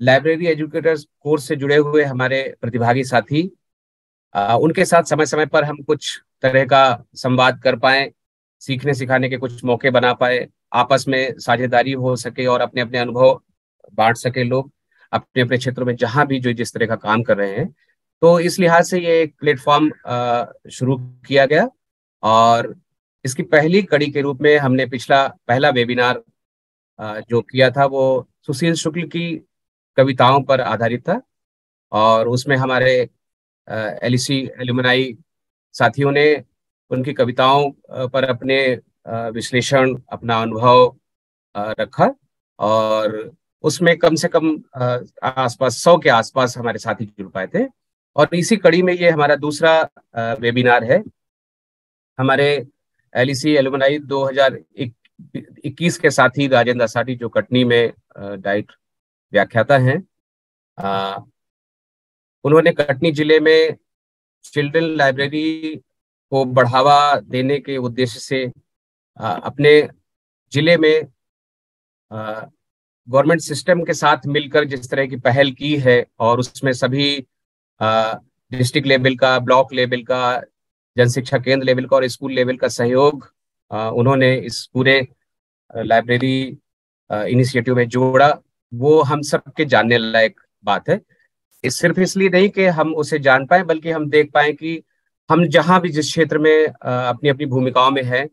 Library educators course से जुड़े हुए हमारे प्रतिभागी साथी, उनके साथ समय समय पर हम कुछ तरह का संवाद कर पाए, सीखने सिखाने के कुछ मौके बना पाए, आपस में साझेदारी हो सके और अपने अपने अनुभव बांट सके लोग अपने अपने क्षेत्रों में जहां भी जो जिस तरह का काम कर रहे हैं। तो इस लिहाज से ये एक प्लेटफॉर्म शुरू किया गया और इसकी पहली कड़ी के रूप में हमने पहला वेबिनार जो किया था वो सुशील शुक्ल की कविताओं पर आधारित था। और उसमें हमारे एलईसी एलुमनाई साथियों ने उनकी कविताओं पर अपने विश्लेषण, अपना अनुभव रखा। और उसमें कम से कम आसपास 100 के आसपास हमारे साथी जुड़ पाए थे। और इसी कड़ी में ये हमारा दूसरा वेबिनार है। हमारे एलईसी एलुमनाई 2021 के साथी राजेंद्र असाटी, जो कटनी में डाइट व्याख्याता हैं, उन्होंने कटनी जिले में चिल्ड्रन लाइब्रेरी को बढ़ावा देने के उद्देश्य से अपने जिले में गवर्नमेंट सिस्टम के साथ मिलकर जिस तरह की पहल की है और उसमें सभी डिस्ट्रिक्ट लेवल का, ब्लॉक लेवल का, जन शिक्षा केंद्र लेवल का और स्कूल लेवल का सहयोग उन्होंने इस पूरे लाइब्रेरी इनिशिएटिव में जोड़ा, वो हम सबके जानने लायक बात है। सिर्फ इसलिए नहीं कि हम उसे जान पाए, बल्कि हम देख पाए कि हम जहां भी जिस क्षेत्र में अपनी अपनी भूमिकाओं में हैं,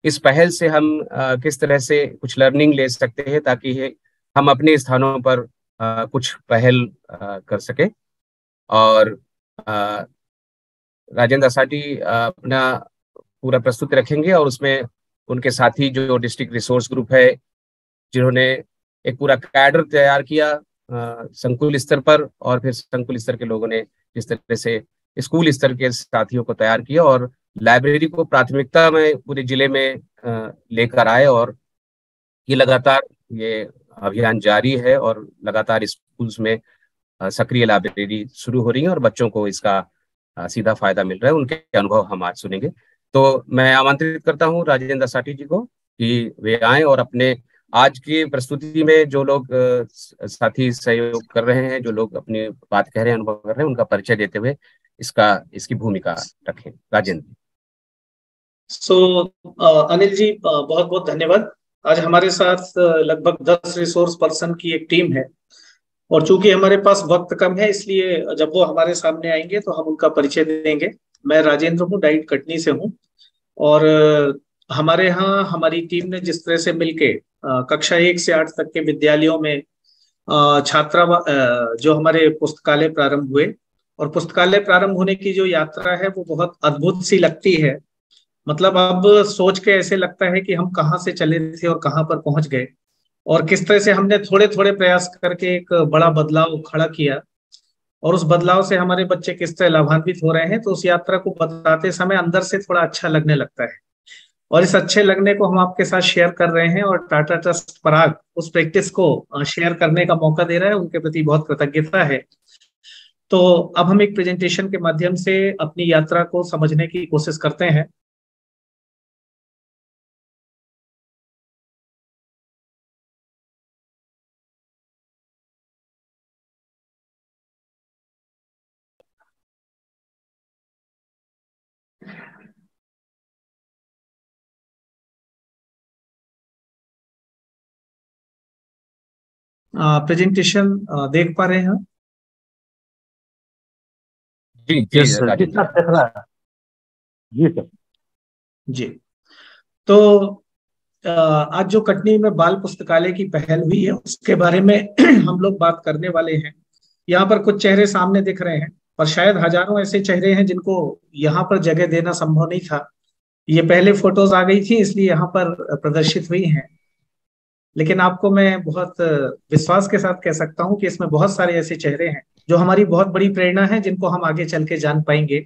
इस पहल से हम किस तरह से कुछ लर्निंग ले सकते हैं ताकि हम अपने स्थानों पर कुछ पहल कर सके। और राजेंद्र असाटी अपना पूरा प्रस्तुति रखेंगे और उसमें उनके साथी जो डिस्ट्रिक्ट रिसोर्स ग्रुप है, जिन्होंने एक पूरा कैडर तैयार किया संकुल स्तर पर, और फिर संकुल स्तर के लोगों ने जिस तरह से स्कूल स्तर के साथियों को तैयार किया और लाइब्रेरी को प्राथमिकता में पूरे जिले में लेकर आए। और ये लगातार ये अभियान जारी है और लगातार स्कूल्स में सक्रिय लाइब्रेरी शुरू हो रही है और बच्चों को इसका सीधा फायदा मिल रहा है। उनके अनुभव हम आज सुनेंगे। तो मैं आमंत्रित करता हूँ राजेंद्र असाटी जी को कि वे आए और अपने आज की प्रस्तुति में जो लोग साथी सहयोग कर रहे हैं, जो लोग अपनी बात कह रहे हैं, अनुभव कर रहे हैं, उनका परिचय देते हुए इसकी भूमिका रखें। राजेंद्र। अनिल जी, बहुत बहुत धन्यवाद। आज हमारे साथ लगभग 10 रिसोर्स पर्सन की एक टीम है और चूंकि हमारे पास वक्त कम है, इसलिए जब वो हमारे सामने आएंगे तो हम उनका परिचय देंगे। मैं राजेंद्र हूँ, डाइट कटनी से हूँ। और हमारे यहाँ हमारी टीम ने जिस तरह से मिलके कक्षा 1 से 8 तक के विद्यालयों में जो हमारे पुस्तकालय प्रारंभ हुए, और पुस्तकालय प्रारंभ होने की जो यात्रा है वो बहुत अद्भुत सी लगती है। मतलब अब सोच के ऐसे लगता है कि हम कहाँ से चले थे और कहाँ पर पहुंच गए, और किस तरह से हमने थोड़े थोड़े प्रयास करके एक बड़ा बदलाव खड़ा किया और उस बदलाव से हमारे बच्चे किस तरह लाभान्वित हो रहे हैं। तो उस यात्रा को बताते समय अंदर से थोड़ा अच्छा लगने लगता है, और इस अच्छे लगने को हम आपके साथ शेयर कर रहे हैं। और टाटा ट्रस्ट पराग उस प्रैक्टिस को शेयर करने का मौका दे रहा है, उनके प्रति बहुत कृतज्ञता है। तो अब हम एक प्रेजेंटेशन के माध्यम से अपनी यात्रा को समझने की कोशिश करते हैं। प्रेजेंटेशन देख पा रहे हैं? जी जी सर, जी सर। जी, तो आज जो कटनी में बाल पुस्तकालय की पहल हुई है उसके बारे में हम लोग बात करने वाले हैं। यहाँ पर कुछ चेहरे सामने दिख रहे हैं, पर शायद हजारों ऐसे चेहरे हैं जिनको यहाँ पर जगह देना संभव नहीं था। ये पहले फोटोज आ गई थी इसलिए यहाँ पर प्रदर्शित हुई हैं, लेकिन आपको मैं बहुत विश्वास के साथ कह सकता हूँ कि इसमें बहुत सारे ऐसे चेहरे हैं जो हमारी बहुत बड़ी प्रेरणा है, जिनको हम आगे चल के जान पाएंगे।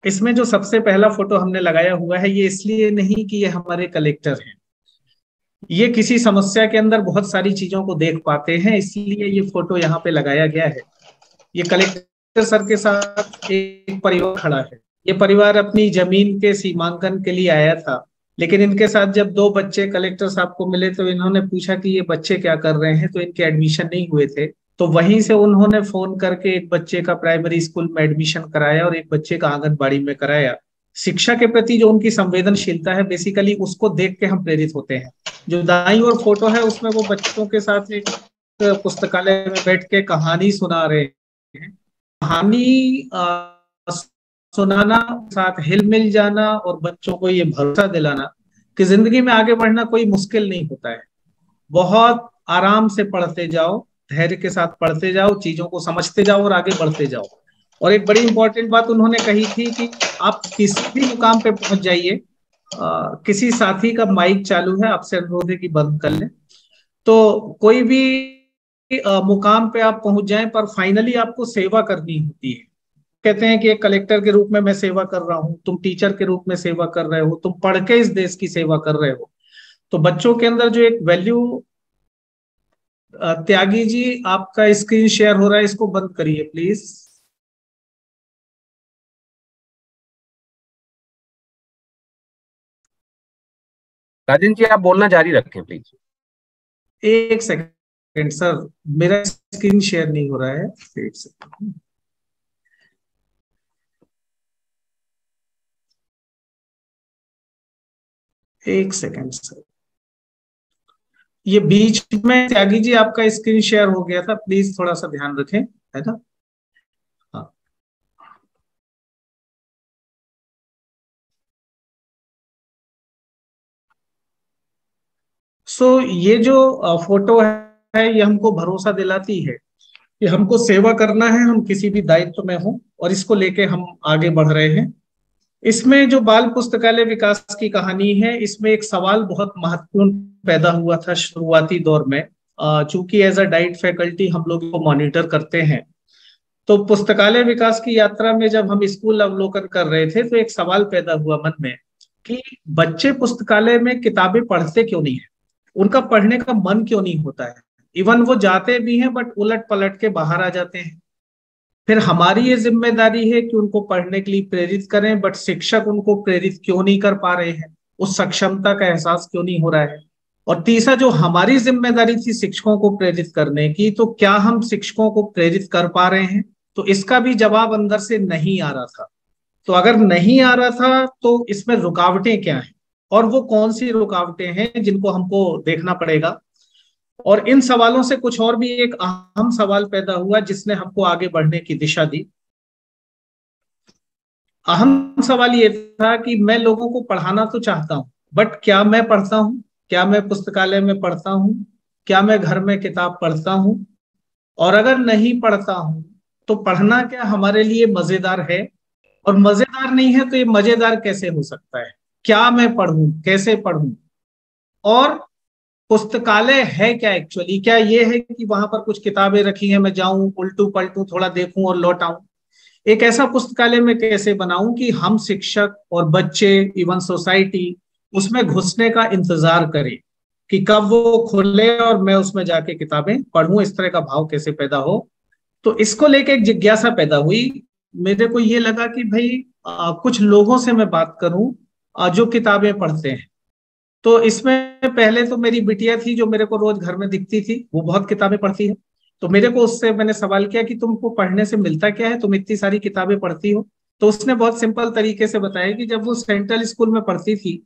इसमें जो सबसे पहला फोटो हमने लगाया हुआ है, ये इसलिए नहीं कि ये हमारे कलेक्टर हैं, ये किसी समस्या के अंदर बहुत सारी चीजों को देख पाते हैं, इसलिए ये फोटो यहाँ पे लगाया गया है। ये कलेक्टर सर के साथ एक परिवार खड़ा है। ये परिवार अपनी जमीन के सीमांकन के लिए आया था, लेकिन इनके साथ जब दो बच्चे कलेक्टर साहब को मिले तो इन्होंने पूछा कि ये बच्चे क्या कर रहे हैं, तो इनके एडमिशन नहीं हुए थे। तो वहीं से उन्होंने फोन करके एक बच्चे का प्राइमरी स्कूल में एडमिशन कराया और एक बच्चे का आंगनबाड़ी में कराया। शिक्षा के प्रति जो उनकी संवेदनशीलता है, बेसिकली उसको देख के हम प्रेरित होते हैं। जो दाईं ओर फोटो है उसमें वो बच्चों के साथ एक पुस्तकालय में बैठ के कहानी सुना रहे हैं। कहानी सुनाना, साथ हिल मिल जाना और बच्चों को ये भरोसा दिलाना कि जिंदगी में आगे बढ़ना कोई मुश्किल नहीं होता है। बहुत आराम से पढ़ते जाओ, धैर्य के साथ पढ़ते जाओ, चीजों को समझते जाओ और आगे बढ़ते जाओ। और एक बड़ी इंपॉर्टेंट बात उन्होंने कही थी कि आप किसी भी मुकाम पे पहुंच जाइए। किसी साथी का माइक चालू है, आपसे अनुरोध है कि बंद कर लें। तो कोई भी मुकाम पे आप पहुंच जाएं, पर फाइनली आपको सेवा करनी होती है। कहते हैं कि एक कलेक्टर के रूप में मैं सेवा कर रहा हूं, तुम टीचर के रूप में सेवा कर रहे हो, तुम पढ़ के इस देश की सेवा कर रहे हो। तो बच्चों के अंदर जो एक वैल्यू, त्यागी जी आपका स्क्रीन शेयर हो रहा है, इसको बंद करिए प्लीज। राजेंद्र जी, आप बोलना जारी रखें प्लीज। एक सेकंड सर, मेरा स्क्रीन शेयर नहीं हो रहा है। एक सेकंड, एक सेकंड सर। ये बीच में त्यागी जी आपका स्क्रीन शेयर हो गया था, प्लीज थोड़ा सा ध्यान रखें, है ना। हाँ। ये जो फोटो है ये हमको भरोसा दिलाती है कि हमको सेवा करना है, हम किसी भी दायित्व में हो और इसको लेके हम आगे बढ़ रहे हैं। इसमें जो बाल पुस्तकालय विकास की कहानी है, इसमें एक सवाल बहुत महत्वपूर्ण पैदा हुआ था शुरुआती दौर में। चूंकि एज अ डाइट फैकल्टी हम लोग को मॉनिटर करते हैं, तो पुस्तकालय विकास की यात्रा में जब हम स्कूल अवलोकन कर रहे थे तो एक सवाल पैदा हुआ मन में कि बच्चे पुस्तकालय में किताबें पढ़ते क्यों नहीं है, उनका पढ़ने का मन क्यों नहीं होता है। इवन वो जाते भी हैं बट उलट पलट के बाहर आ जाते हैं। फिर हमारी ये जिम्मेदारी है कि उनको पढ़ने के लिए प्रेरित करें, बट शिक्षक उनको प्रेरित क्यों नहीं कर पा रहे हैं, उस सक्षमता का एहसास क्यों नहीं हो रहा है। और तीसरा, जो हमारी जिम्मेदारी थी शिक्षकों को प्रेरित करने की, तो क्या हम शिक्षकों को प्रेरित कर पा रहे हैं। तो इसका भी जवाब अंदर से नहीं आ रहा था। तो अगर नहीं आ रहा था तो इसमें रुकावटें क्या हैं और वो कौन सी रुकावटें हैं जिनको हमको देखना पड़ेगा। और इन सवालों से कुछ और भी एक अहम सवाल पैदा हुआ जिसने हमको आगे बढ़ने की दिशा दी। अहम सवाल ये था कि मैं लोगों को पढ़ाना तो चाहता हूं, बट क्या मैं पढ़ता हूं, क्या मैं पुस्तकालय में पढ़ता हूं, क्या मैं घर में किताब पढ़ता हूं। और अगर नहीं पढ़ता हूं तो पढ़ना क्या हमारे लिए मजेदार है, और मजेदार नहीं है तो ये मजेदार कैसे हो सकता है। क्या मैं पढ़ूं, कैसे पढ़ूं, और पुस्तकालय है क्या एक्चुअली। क्या ये है कि वहां पर कुछ किताबें रखी हैं, मैं जाऊं उल्टू पलटू थोड़ा देखूं और लौट आऊं। एक ऐसा पुस्तकालय में कैसे बनाऊं कि हम शिक्षक और बच्चे, इवन सोसाइटी, उसमें घुसने का इंतजार करें कि कब वो खुले और मैं उसमें जाके किताबें पढ़ूं। इस तरह का भाव कैसे पैदा हो। तो इसको लेके एक जिज्ञासा पैदा हुई। मेरे को ये लगा कि भाई कुछ लोगों से मैं बात करूं जो किताबें पढ़ते हैं। तो इसमें पहले तो मेरी बिटिया थी जो मेरे को रोज घर में दिखती थी, वो बहुत किताबें पढ़ती है। तो मेरे को उससे मैंने सवाल किया कि तुमको पढ़ने से मिलता क्या है, तुम इतनी सारी किताबें पढ़ती हो। तो उसने बहुत सिंपल तरीके से बताया कि जब वो सेंट्रल स्कूल में पढ़ती थी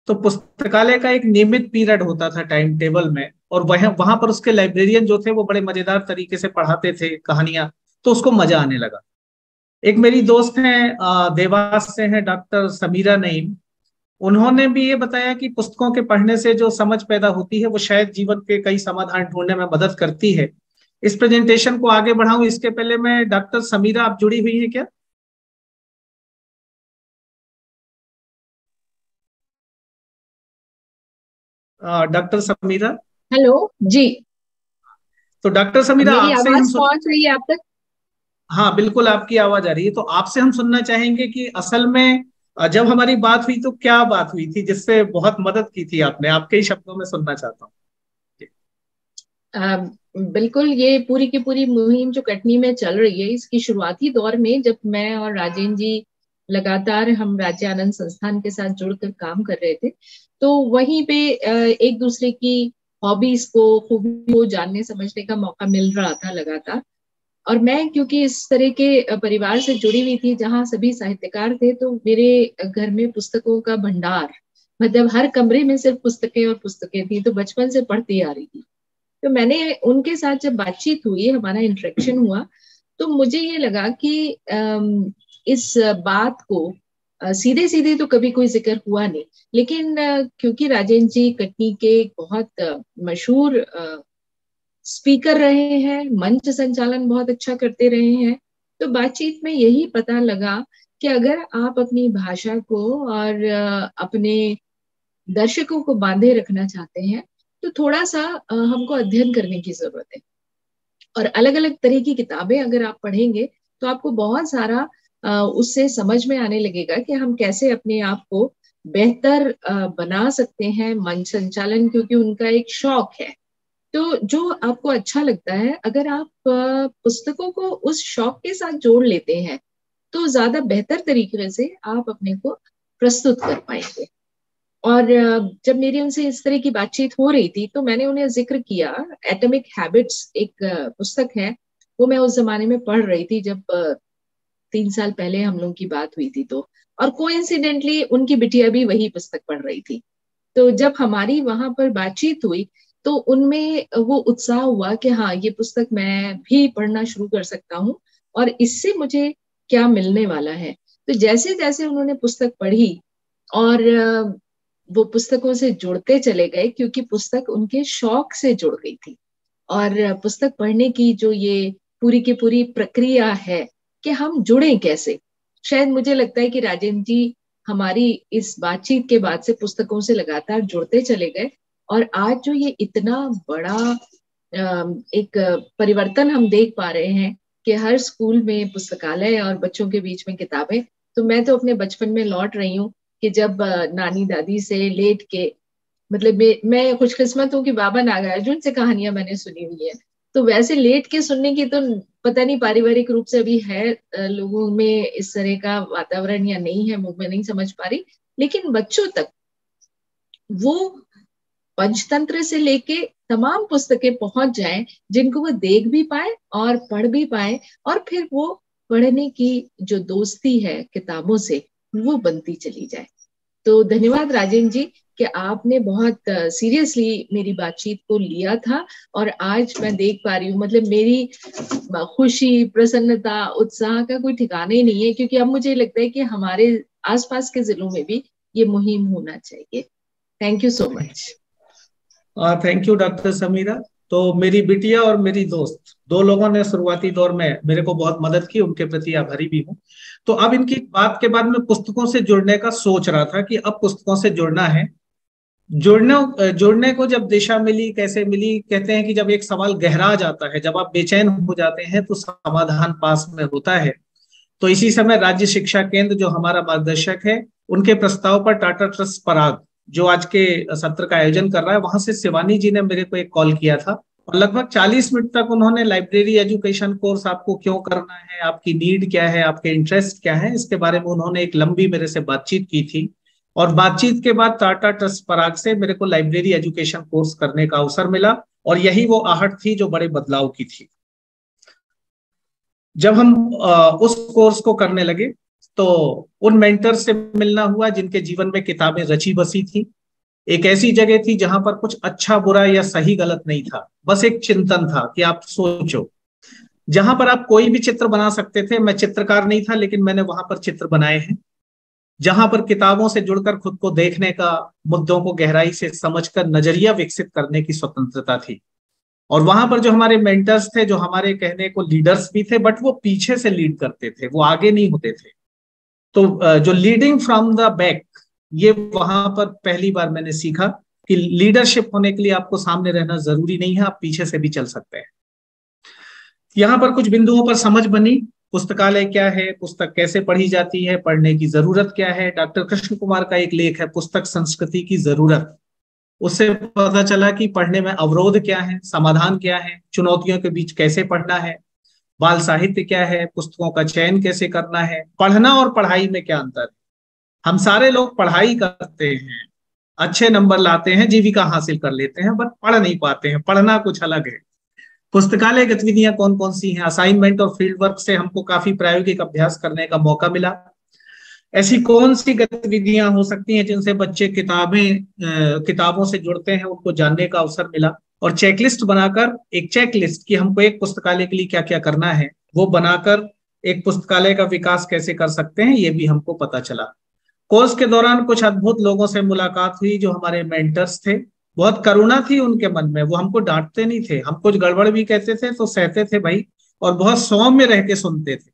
तो पुस्तकालय का एक नियमित पीरियड होता था टाइम टेबल में, और वह वहां पर उसके लाइब्रेरियन जो थे वो बड़े मजेदार तरीके से पढ़ाते थे कहानियां। तो उसको मजा आने लगा। एक मेरी दोस्त हैं, देवास से हैं, डॉक्टर समीरा नईम। उन्होंने भी ये बताया कि पुस्तकों के पढ़ने से जो समझ पैदा होती है वो शायद जीवन के कई समाधान ढूंढने में मदद करती है। इस प्रेजेंटेशन को आगे बढ़ाऊं इसके पहले मैं, डॉक्टर समीरा आप जुड़ी हुई हैं क्या। डॉक्टर समीरा। हेलो जी। तो डॉक्टर समीरा मेरी आपसे ही हम आवाज पहुंच रही है आप तक? हाँ बिल्कुल आपकी आवाज आ रही है। तो आपसे हम सुनना चाहेंगे कि असल में जब हमारी बात हुई तो क्या बात हुई थी जिससे बहुत मदद की थी आपने, आपके ही शब्दों में सुनना चाहता हूँ। अ, बिल्कुल, ये पूरी की पूरी मुहिम जो कटनी में चल रही है, इसकी शुरुआती दौर में जब मैं और राजेंद्र जी लगातार हम राज्य आनंद संस्थान के साथ जुड़कर काम कर रहे थे, तो वहीं पे एक दूसरे की हॉबीज को, खूबी को जानने समझने का मौका मिल रहा था लगातार। और मैं क्योंकि इस तरह के परिवार से जुड़ी हुई थी जहाँ सभी साहित्यकार थे, तो मेरे घर में पुस्तकों का भंडार, मतलब हर कमरे में सिर्फ पुस्तकें और पुस्तकें थी, तो बचपन से पढ़ती आ रही थी। तो मैंने उनके साथ जब बातचीत हुई, हमारा इंटरेक्शन हुआ, तो मुझे ये लगा कि इस बात को सीधे सीधे तो कभी कोई जिक्र हुआ नहीं, लेकिन क्योंकि राजेंद्र जी कटनी के बहुत मशहूर स्पीकर रहे हैं, मंच संचालन बहुत अच्छा करते रहे हैं, तो बातचीत में यही पता लगा कि अगर आप अपनी भाषा को और अपने दर्शकों को बांधे रखना चाहते हैं, तो थोड़ा सा हमको अध्ययन करने की जरूरत है। और अलग अलग तरह की किताबें अगर आप पढ़ेंगे तो आपको बहुत सारा उससे समझ में आने लगेगा कि हम कैसे अपने आप को बेहतर बना सकते हैं। मंच संचालन क्योंकि उनका एक शौक है, तो जो आपको अच्छा लगता है, अगर आप पुस्तकों को उस शौक के साथ जोड़ लेते हैं, तो ज्यादा बेहतर तरीके से आप अपने को प्रस्तुत कर पाएंगे। और जब मेरी उनसे इस तरह की बातचीत हो रही थी, तो मैंने उन्हें जिक्र किया, एटॉमिक हैबिट्स एक पुस्तक है, वो मैं उस जमाने में पढ़ रही थी जब 3 साल पहले हम लोग की बात हुई थी। तो और कोइंसिडेंटली उनकी बिटिया भी वही पुस्तक पढ़ रही थी। तो जब हमारी वहां पर बातचीत हुई, तो उनमें वो उत्साह हुआ कि हाँ, ये पुस्तक मैं भी पढ़ना शुरू कर सकता हूँ और इससे मुझे क्या मिलने वाला है। तो जैसे जैसे उन्होंने पुस्तक पढ़ी और वो पुस्तकों से जुड़ते चले गए, क्योंकि पुस्तक उनके शौक से जुड़ गई थी। और पुस्तक पढ़ने की जो ये पूरी की पूरी प्रक्रिया है कि हम जुड़े कैसे, शायद मुझे लगता है कि राजेंद्र जी हमारी इस बातचीत के बाद से पुस्तकों से लगातार जुड़ते चले गए। और आज जो ये इतना बड़ा एक परिवर्तन हम देख पा रहे हैं कि हर स्कूल में पुस्तकालय और बच्चों के बीच में किताबें, तो मैं तो अपने बचपन में लौट रही हूँ कि जब नानी दादी से लेट के, मतलब मैं खुशकिस्मत हूँ कि बाबा नागार्जुन से कहानियां मैंने सुनी हुई है, तो वैसे लेट के सुनने की तो पता नहीं पारिवारिक रूप से अभी है लोगों में इस तरह का वातावरण या नहीं है, मैं नहीं समझ पा रही। लेकिन बच्चों तक वो पंचतंत्र से लेके तमाम पुस्तकें पहुंच जाएं, जिनको वो देख भी पाए और पढ़ भी पाए, और फिर वो पढ़ने की जो दोस्ती है किताबों से, वो बनती चली जाए। तो धन्यवाद राजेंद्र जी कि आपने बहुत सीरियसली मेरी बातचीत को लिया था। और आज मैं देख पा रही हूँ, मतलब मेरी खुशी, प्रसन्नता, उत्साह का कोई ठिकाना ही नहीं है, क्योंकि अब मुझे लगता है कि हमारे आसपास के जिलों में भी ये मुहिम होना चाहिए। Thank you so much. Thank you doctor Samira. तो मेरी बिटिया और मेरी दोस्त, दो लोगों ने शुरुआती दौर में मेरे को बहुत मदद की, उनके प्रति आभारी भी हूँ। तो अब इनकी बात के बाद मैं पुस्तकों से जुड़ने का सोच रहा था कि अब पुस्तकों से जुड़ना है। जुड़ने को जब दिशा मिली, कैसे मिली, कहते हैं कि जब एक सवाल गहरा जाता है, जब आप बेचैन हो जाते हैं, तो समाधान पास में होता है। तो इसी समय राज्य शिक्षा केंद्र जो हमारा मार्गदर्शक है, उनके प्रस्ताव पर टाटा ट्रस्ट पराग जो आज के सत्र का आयोजन कर रहा है, वहां से शिवानी जी ने मेरे को एक कॉल किया था और लगभग 40 मिनट तक उन्होंने लाइब्रेरी एजुकेशन कोर्स आपको क्यों करना है, आपकी नीड क्या है, आपके इंटरेस्ट क्या है, इसके बारे में उन्होंने एक लंबी मेरे से बातचीत की थी। और बातचीत के बाद टाटा ट्रस्ट पराग से मेरे को लाइब्रेरी एजुकेशन कोर्स करने का अवसर मिला, और यही वो आहट थी जो बड़े बदलाव की थी। जब हम उस कोर्स को करने लगे, तो उन मेंटर से मिलना हुआ जिनके जीवन में किताबें रची बसी थी। एक ऐसी जगह थी जहां पर कुछ अच्छा बुरा या सही गलत नहीं था, बस एक चिंतन था कि आप सोचो। जहां पर आप कोई भी चित्र बना सकते थे। मैं चित्रकार नहीं था, लेकिन मैंने वहां पर चित्र बनाए हैं। जहां पर किताबों से जुड़कर खुद को देखने का, मुद्दों को गहराई से समझकर नजरिया विकसित करने की स्वतंत्रता थी। और वहां पर जो हमारे मेंटर्स थे, जो हमारे कहने को लीडर्स भी थे, बट वो पीछे से लीड करते थे, वो आगे नहीं होते थे। तो जो लीडिंग फ्रॉम द बैक, ये वहां पर पहली बार मैंने सीखा कि लीडरशिप होने के लिए आपको सामने रहना जरूरी नहीं है, आप पीछे से भी चल सकते हैं। यहाँ पर कुछ बिंदुओं पर समझ बनी। पुस्तकालय क्या है, पुस्तक कैसे पढ़ी जाती है, पढ़ने की जरूरत क्या है। डॉक्टर कृष्ण कुमार का एक लेख है, पुस्तक संस्कृति की जरूरत। उससे पता चला कि पढ़ने में अवरोध क्या है, समाधान क्या है, चुनौतियों के बीच कैसे पढ़ना है। बाल साहित्य क्या है, पुस्तकों का चयन कैसे करना है, पढ़ना और पढ़ाई में क्या अंतर है। हम सारे लोग पढ़ाई करते हैं, अच्छे नंबर लाते हैं, जीविका हासिल कर लेते हैं, बट पढ़ नहीं पाते हैं। पढ़ना कुछ अलग है। पुस्तकालय गतिविधियां कौन कौन सी हैं? असाइनमेंट और फील्ड वर्क से हमको काफी प्रायोगिक अभ्यास करने का मौका मिला। ऐसी कौन सी गतिविधियां हो सकती हैं जिनसे बच्चे किताबों से जुड़ते हैं, उनको जानने का अवसर मिला। और चेकलिस्ट बनाकर, एक चेकलिस्ट कि हमको एक पुस्तकालय के लिए क्या क्या करना है, वो बनाकर एक पुस्तकालय का विकास कैसे कर सकते हैं, ये भी हमको पता चला। कोर्स के दौरान कुछ अद्भुत लोगों से मुलाकात हुई जो हमारे मेंटर्स थे। बहुत करुणा थी उनके मन में, वो हमको डांटते नहीं थे, हम कुछ गड़बड़ भी कहते थे तो सहते थे भाई, और बहुत सौम्य रह के सुनते थे।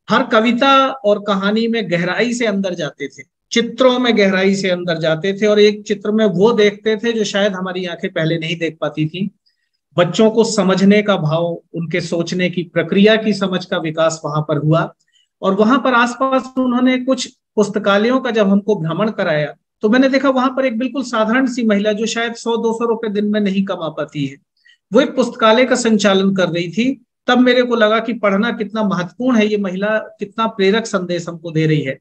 हर कविता और कहानी में गहराई से अंदर जाते थे, चित्रों में गहराई से अंदर जाते थे, और एक चित्र में वो देखते थे जो शायद हमारी आंखें पहले नहीं देख पाती थी। बच्चों को समझने का भाव, उनके सोचने की प्रक्रिया की समझ का विकास वहां पर हुआ। और वहां पर आसपास उन्होंने कुछ पुस्तकालयों का जब हमको भ्रमण कराया, तो मैंने देखा वहां पर एक बिल्कुल साधारण सी महिला जो शायद 100-200 रुपए दिन में नहीं कमा पाती है, वो एक पुस्तकालय का संचालन कर रही थी। तब मेरे को लगा कि पढ़ना कितना महत्वपूर्ण है, ये महिला कितना प्रेरक संदेश हमको दे रही है।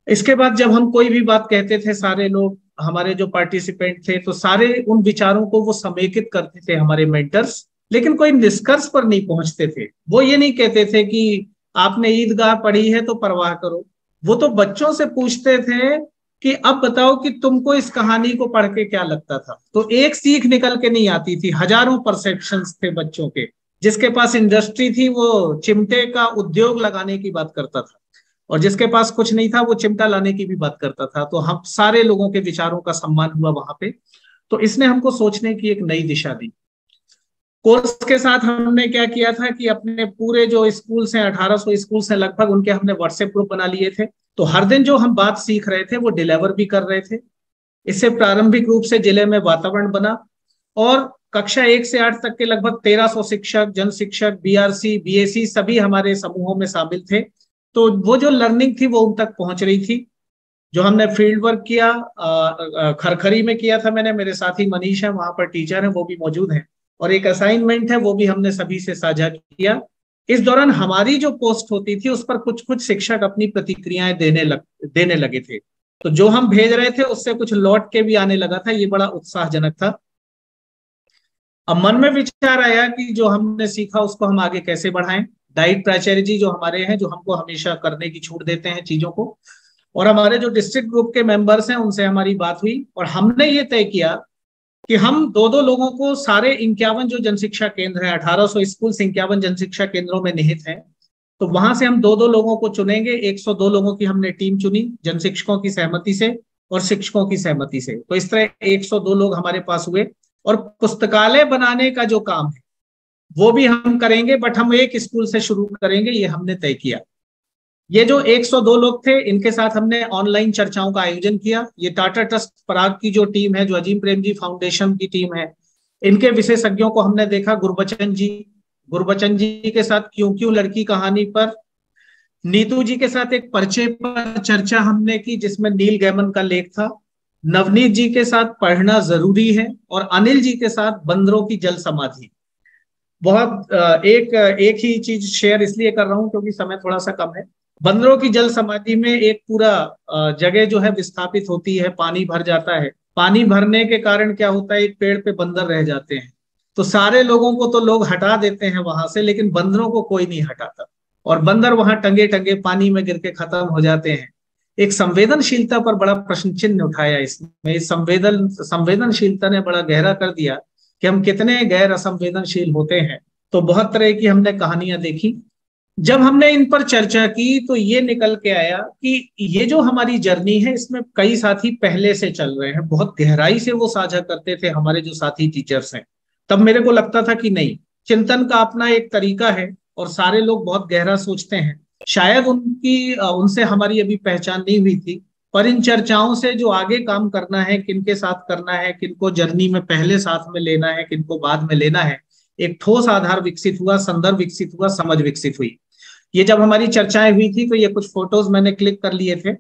इसके बाद जब हम कोई भी बात कहते थे, सारे लोग हमारे जो पार्टिसिपेंट थे, तो सारे उन विचारों को वो समेकित करते थे हमारे मेंटर्स, लेकिन कोई निष्कर्ष पर नहीं पहुंचते थे। वो ये नहीं कहते थे कि आपने ईदगाह पढ़ी है तो परवाह करो। वो तो बच्चों से पूछते थे कि अब बताओ कि तुमको इस कहानी को पढ़ के क्या लगता था। तो एक सीख निकल के नहीं आती थी, हजारों परसेप्शंस थे बच्चों के। जिसके पास इंडस्ट्री थी वो चिमटे का उद्योग लगाने की बात करता था, और जिसके पास कुछ नहीं था वो चिमटा लाने की भी बात करता था। तो हम सारे लोगों के विचारों का सम्मान हुआ वहां पे। तो इसने हमको सोचने की एक नई दिशा दी। कोर्स के साथ हमने क्या किया था कि अपने पूरे जो स्कूल हैं, 1800 स्कूल हैं लगभग, उनके हमने व्हाट्सएप ग्रुप बना लिए थे। तो हर दिन जो हम बात सीख रहे थे वो डिलीवर भी कर रहे थे। इससे प्रारंभिक रूप से जिले में वातावरण बना, और कक्षा 1 से 8 तक के लगभग 1300 शिक्षक, जन शिक्षक, बीआरसी, बीएसी सभी हमारे समूहों में शामिल थे। तो वो जो लर्निंग थी वो उन तक पहुंच रही थी। जो हमने फील्ड वर्क किया, खरखरी में किया था मैंने, मेरे साथी मनीष है वहां पर, टीचर है, वो भी मौजूद है। और एक असाइनमेंट है वो भी हमने सभी से साझा किया। इस दौरान हमारी जो पोस्ट होती थी उस पर कुछ कुछ शिक्षक अपनी प्रतिक्रियाएं देने लगे थे। तो जो हम भेज रहे थे उससे कुछ लौट के भी आने लगा था, ये बड़ा उत्साहजनक था। अब मन में विचार आया कि जो हमने सीखा उसको हम आगे कैसे बढ़ाएं। डाइट प्राचार्य जी जो हमारे हैं, जो हमको हमेशा करने की छूट देते हैं चीजों को, और हमारे जो डिस्ट्रिक्ट ग्रुप के मेंबर्स हैं, उनसे हमारी बात हुई, और हमने ये तय किया कि हम 2-2 लोगों को, सारे 51 जो जनशिक्षा केंद्र है, 1800 स्कूल 51 जनशिक्षा केंद्रों में निहित हैं, तो वहां से हम 2-2 लोगों को चुनेंगे। 102 लोगों की हमने टीम चुनी, जनशिक्षकों की सहमति से और शिक्षकों की सहमति से। तो इस तरह 102 लोग हमारे पास हुए। और पुस्तकालय बनाने का जो काम है वो भी हम करेंगे, बट हम एक स्कूल से शुरू करेंगे, ये हमने तय किया। ये जो 102 लोग थे, इनके साथ हमने ऑनलाइन चर्चाओं का आयोजन किया। ये टाटा ट्रस्ट पराग की जो टीम है, जो अजीम प्रेम जी फाउंडेशन की टीम है, इनके विशेषज्ञों को हमने देखा। गुरबचन जी के साथ क्यों क्यों लड़की कहानी पर, नीतू जी के साथ एक परिचय पर चर्चा हमने की जिसमें नील गैमन का लेख था। नवनीत जी के साथ पढ़ना जरूरी है, और अनिल जी के साथ बंदरों की जल समाधि। बहुत एक ही चीज शेयर इसलिए कर रहा हूं क्योंकि समय थोड़ा सा कम है। बंदरों की जल समाधि में एक पूरा जगह जो है विस्थापित होती है, पानी भर जाता है। पानी भरने के कारण क्या होता है, एक पेड़ पे बंदर रह जाते हैं। तो सारे लोगों को तो लोग हटा देते हैं वहां से, लेकिन बंदरों को कोई नहीं हटाता, और बंदर वहां टंगे टंगे पानी में गिर के खत्म हो जाते हैं। एक संवेदनशीलता पर बड़ा प्रश्न चिन्ह उठाया इसमें। इस संवेदनशीलता ने बड़ा गहरा कर दिया कि हम कितने गैर असंवेदनशील होते हैं। तो बहुत तरह की हमने कहानियां देखी। जब हमने इन पर चर्चा की तो ये निकल के आया कि ये जो हमारी जर्नी है, इसमें कई साथी पहले से चल रहे हैं, बहुत गहराई से वो साझा करते थे, हमारे जो साथी टीचर्स हैं। तब मेरे को लगता था कि नहीं, चिंतन का अपना एक तरीका है, और सारे लोग बहुत गहरा सोचते हैं। शायद उनसे हमारी अभी पहचान नहीं हुई थी, पर इन चर्चाओं से जो आगे काम करना है, किनके साथ करना है, किनको जर्नी में पहले साथ में लेना है, किनको बाद में लेना है, एक ठोस आधार विकसित हुआ, संदर्भ विकसित हुआ, समझ विकसित हुई। ये जब हमारी चर्चाएं हुई थी तो ये कुछ फोटोज मैंने क्लिक कर लिए थे।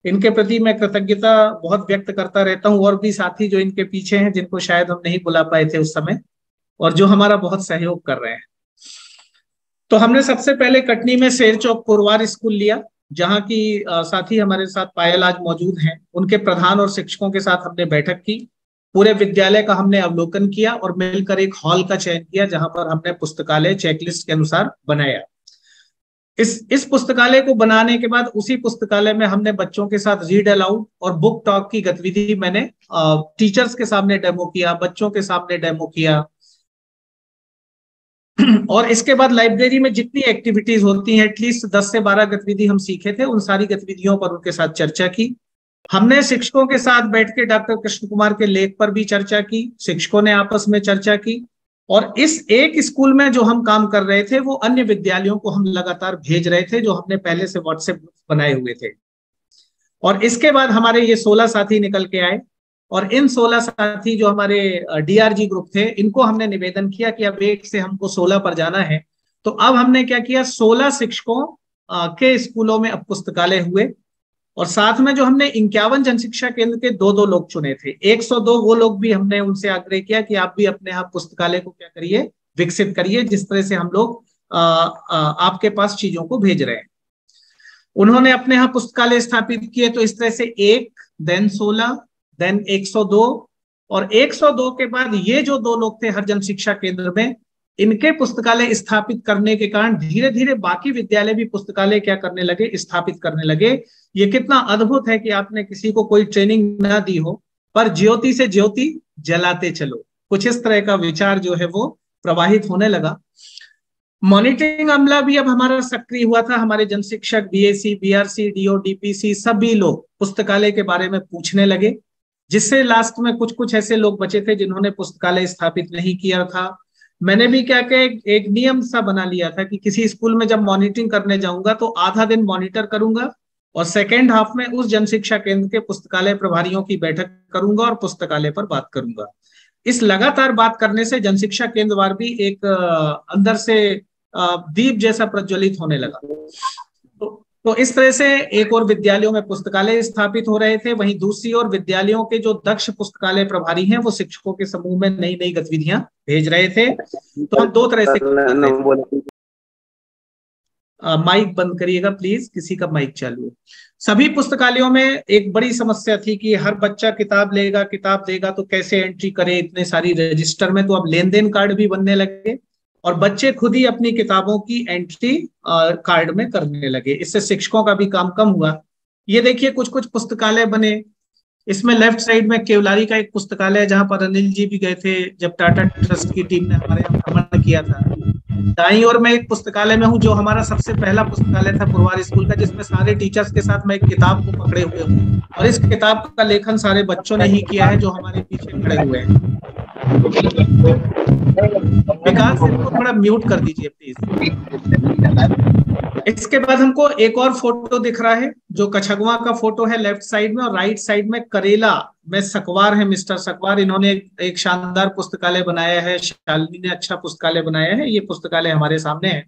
इनके प्रति मैं कृतज्ञता बहुत व्यक्त करता रहता हूँ, और भी साथी जो इनके पीछे हैं, जिनको शायद हम नहीं बुला पाए थे उस समय, और जो हमारा बहुत सहयोग कर रहे हैं। तो हमने सबसे पहले कटनी में शेर चौक पुरवार स्कूल लिया, जहाँ की साथी हमारे साथ पायल आज मौजूद हैं। उनके प्रधान और शिक्षकों के साथ हमने बैठक की, पूरे विद्यालय का हमने अवलोकन किया और मिलकर एक हॉल का चयन किया, जहां पर हमने पुस्तकालय चेकलिस्ट के अनुसार बनाया। इस पुस्तकालय को बनाने के बाद उसी पुस्तकालय में हमने बच्चों के साथ रीड अलाउड और बुक टॉक की गतिविधि मैंने टीचर्स के सामने डेमो किया, बच्चों के सामने डेमो किया। और इसके बाद लाइब्रेरी में जितनी एक्टिविटीज होती हैं, एटलीस्ट 10 से 12 गतिविधि हम सीखे थे, उन सारी गतिविधियों पर उनके साथ चर्चा की। हमने शिक्षकों के साथ बैठ के डॉक्टर कृष्ण कुमार के लेख पर भी चर्चा की, शिक्षकों ने आपस में चर्चा की, और इस एक स्कूल में जो हम काम कर रहे थे वो अन्य विद्यालयों को हम लगातार भेज रहे थे, जो हमने पहले से व्हाट्सएप बनाए हुए थे। और इसके बाद हमारे ये 16 साथी निकल के आए, और इन 16 साथी जो हमारे डीआरजी ग्रुप थे, इनको हमने निवेदन किया कि अब 1 से हमको 16 पर जाना है। तो अब हमने क्या किया, 16 शिक्षकों के स्कूलों में अब पुस्तकालय हुए, और साथ में जो हमने 51 जनशिक्षा केंद्र के 2-2 लोग चुने थे, 102 वो लोग भी हमने उनसे आग्रह किया कि आप भी अपने यहाँ पुस्तकालय को क्या करिए, विकसित करिए, जिस तरह से हम लोग आपके पास चीजों को भेज रहे हैं। उन्होंने अपने यहाँ पुस्तकालय स्थापित किए। तो इस तरह से 1, देन 16, देन 102, और 102 के बाद ये जो 2 लोग थे हर जन शिक्षा केंद्र में, इनके पुस्तकालय स्थापित करने के कारण धीरे धीरे बाकी विद्यालय भी पुस्तकालय क्या करने लगे, स्थापित करने लगे। ये कितना अद्भुत है कि आपने किसी को कोई ट्रेनिंग ना दी हो, पर ज्योति से ज्योति जलाते चलो, कुछ इस तरह का विचार जो है वो प्रवाहित होने लगा। मॉनिटरिंग अमला भी अब हमारा सक्रिय हुआ था। हमारे जन शिक्षक, बीएससी, बीआरसी, डीओ, डीपीसी सभी लोग पुस्तकालय के बारे में पूछने लगे, जिससे लास्ट में कुछ कुछ ऐसे लोग बचे थे जिन्होंने पुस्तकालय स्थापित नहीं किया था। मैंने भी क्या किया, एक नियम सा बना लिया था कि किसी स्कूल में जब मॉनिटरिंग करने जाऊंगा तो आधा दिन मॉनिटर करूंगा, और सेकेंड हाफ में उस जन शिक्षा केंद्र के पुस्तकालय प्रभारियों की बैठक करूंगा और पुस्तकालय पर बात करूंगा। इस लगातार बात करने से जन शिक्षा केंद्र वार भी एक अंदर से दीप जैसा प्रज्वलित होने लगा। तो इस तरह से एक और विद्यालयों में पुस्तकालय स्थापित हो रहे थे, वहीं दूसरी ओर विद्यालयों के जो दक्ष पुस्तकालय प्रभारी हैं वो शिक्षकों के समूह में नई नई गतिविधियां भेज रहे थे। तो हम 2 तरह से माइक बंद करिएगा प्लीज, किसी का माइक चालू है। सभी पुस्तकालयों में एक बड़ी समस्या थी कि हर बच्चा किताब देगा तो कैसे एंट्री करे इतने सारी रजिस्टर में। तो अब लेन देन कार्ड भी बनने लगे और बच्चे खुद ही अपनी किताबों की एंट्री कार्ड में करने लगे। इससे शिक्षकों का भी काम कम हुआ। ये देखिए कुछ कुछ पुस्तकालय बने। इसमें लेफ्ट साइड में केवलारी का एक पुस्तकालय है, जहां पर अनिल जी भी गए थे जब टाटा ट्रस्ट की टीम ने हमारे यहाँ भ्रमण किया था। दाईं ओर मैं एक पुस्तकालय में हूँ जो हमारा सबसे पहला पुस्तकालय था पुरवार स्कूल का, जिसमें सारे टीचर्स के साथ मैं एक किताब को पकड़े हुए हूँ, और इस किताब का लेखन सारे बच्चों ने ही किया है जो हमारे पीछे खड़े हुए हैं। विकास, इनको थोड़ा म्यूट कर दीजिए प्लीज। इसके बाद हमको एक और फोटो दिख रहा है जो कछगवा का फोटो है लेफ्ट साइड में, और राइट साइड में करेला में सकवार है, मिस्टर सकवार। इन्होंने एक शानदार पुस्तकालय बनाया है, शालिनी ने अच्छा पुस्तकालय बनाया है। ये पुस्तकालय हमारे सामने है।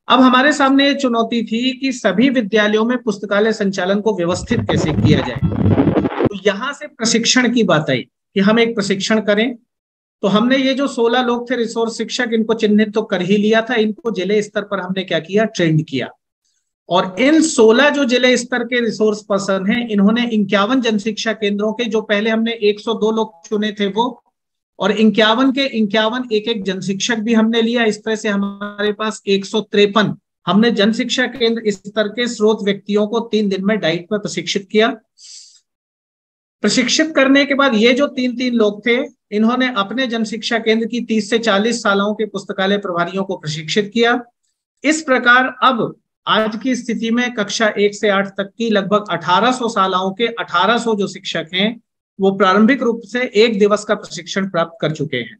अब हमारे सामने ये चुनौती थी कि सभी विद्यालयों में पुस्तकालय संचालन को व्यवस्थित कैसे किया जाए। तो यहाँ से प्रशिक्षण की बात आई कि हम एक प्रशिक्षण करें। तो हमने ये जो 16 लोग थे रिसोर्स शिक्षक, इनको चिन्हित तो कर ही लिया था, इनको जिले स्तर पर हमने क्या किया, ट्रेंड किया। और इन 16 जो जिले स्तर के रिसोर्स पर्सन हैं, इन्होंने 51 जनशिक्षा केंद्रों के, जो पहले हमने 102 लोग चुने थे वो, और 51 के 51 एक एक जनशिक्षक भी हमने लिया। इस तरह से हमारे पास 153 हमने जनशिक्षा केंद्र स्तर के स्रोत व्यक्तियों को 3 दिन में डाइट में प्रशिक्षित किया। प्रशिक्षित करने के बाद ये जो 3-3 लोग थे, इन्होंने अपने जनशिक्षा केंद्र की 30 से 40 सालों के पुस्तकालय प्रभारियों को प्रशिक्षित किया। इस प्रकार अब आज की स्थिति में कक्षा 1 से 8 तक की लगभग 1800 सालों के 1800 जो शिक्षक हैं वो प्रारंभिक रूप से 1 दिवस का प्रशिक्षण प्राप्त कर चुके हैं।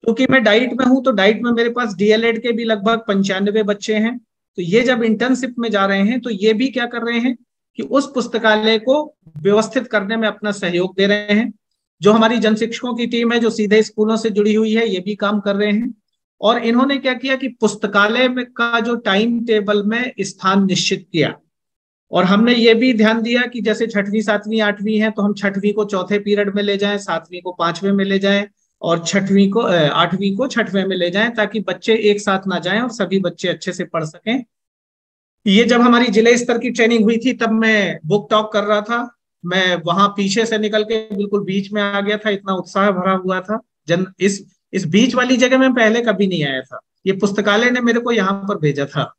क्योंकि मैं डाइट में हूं तो डाइट में मेरे पास डीएलएड के भी लगभग 95 बच्चे हैं। तो ये जब इंटर्नशिप में जा रहे हैं तो ये भी क्या कर रहे हैं कि उस पुस्तकालय को व्यवस्थित करने में अपना सहयोग दे रहे हैं। जो हमारी जन शिक्षकों की टीम है जो सीधे स्कूलों से जुड़ी हुई है, ये भी काम कर रहे हैं। और इन्होंने क्या किया कि पुस्तकालय में का जो टाइम टेबल में स्थान निश्चित किया। और हमने ये भी ध्यान दिया कि जैसे 6वीं 7वीं 8वीं है तो हम 6वीं को 4थे पीरियड में ले जाएं, 7वीं को 5वें में ले जाएं, और 8वीं को 6वें में ले जाएं, ताकि बच्चे एक साथ ना जाएं और सभी बच्चे अच्छे से पढ़ सकें। ये जब हमारी जिले स्तर की ट्रेनिंग हुई थी तब मैं बुक टॉक कर रहा था। मैं वहां पीछे से निकल के बिल्कुल बीच में आ गया था, इतना उत्साह भरा हुआ था। इस बीच वाली जगह में पहले कभी नहीं आया था। ये पुस्तकालय ने मेरे को यहाँ पर भेजा था।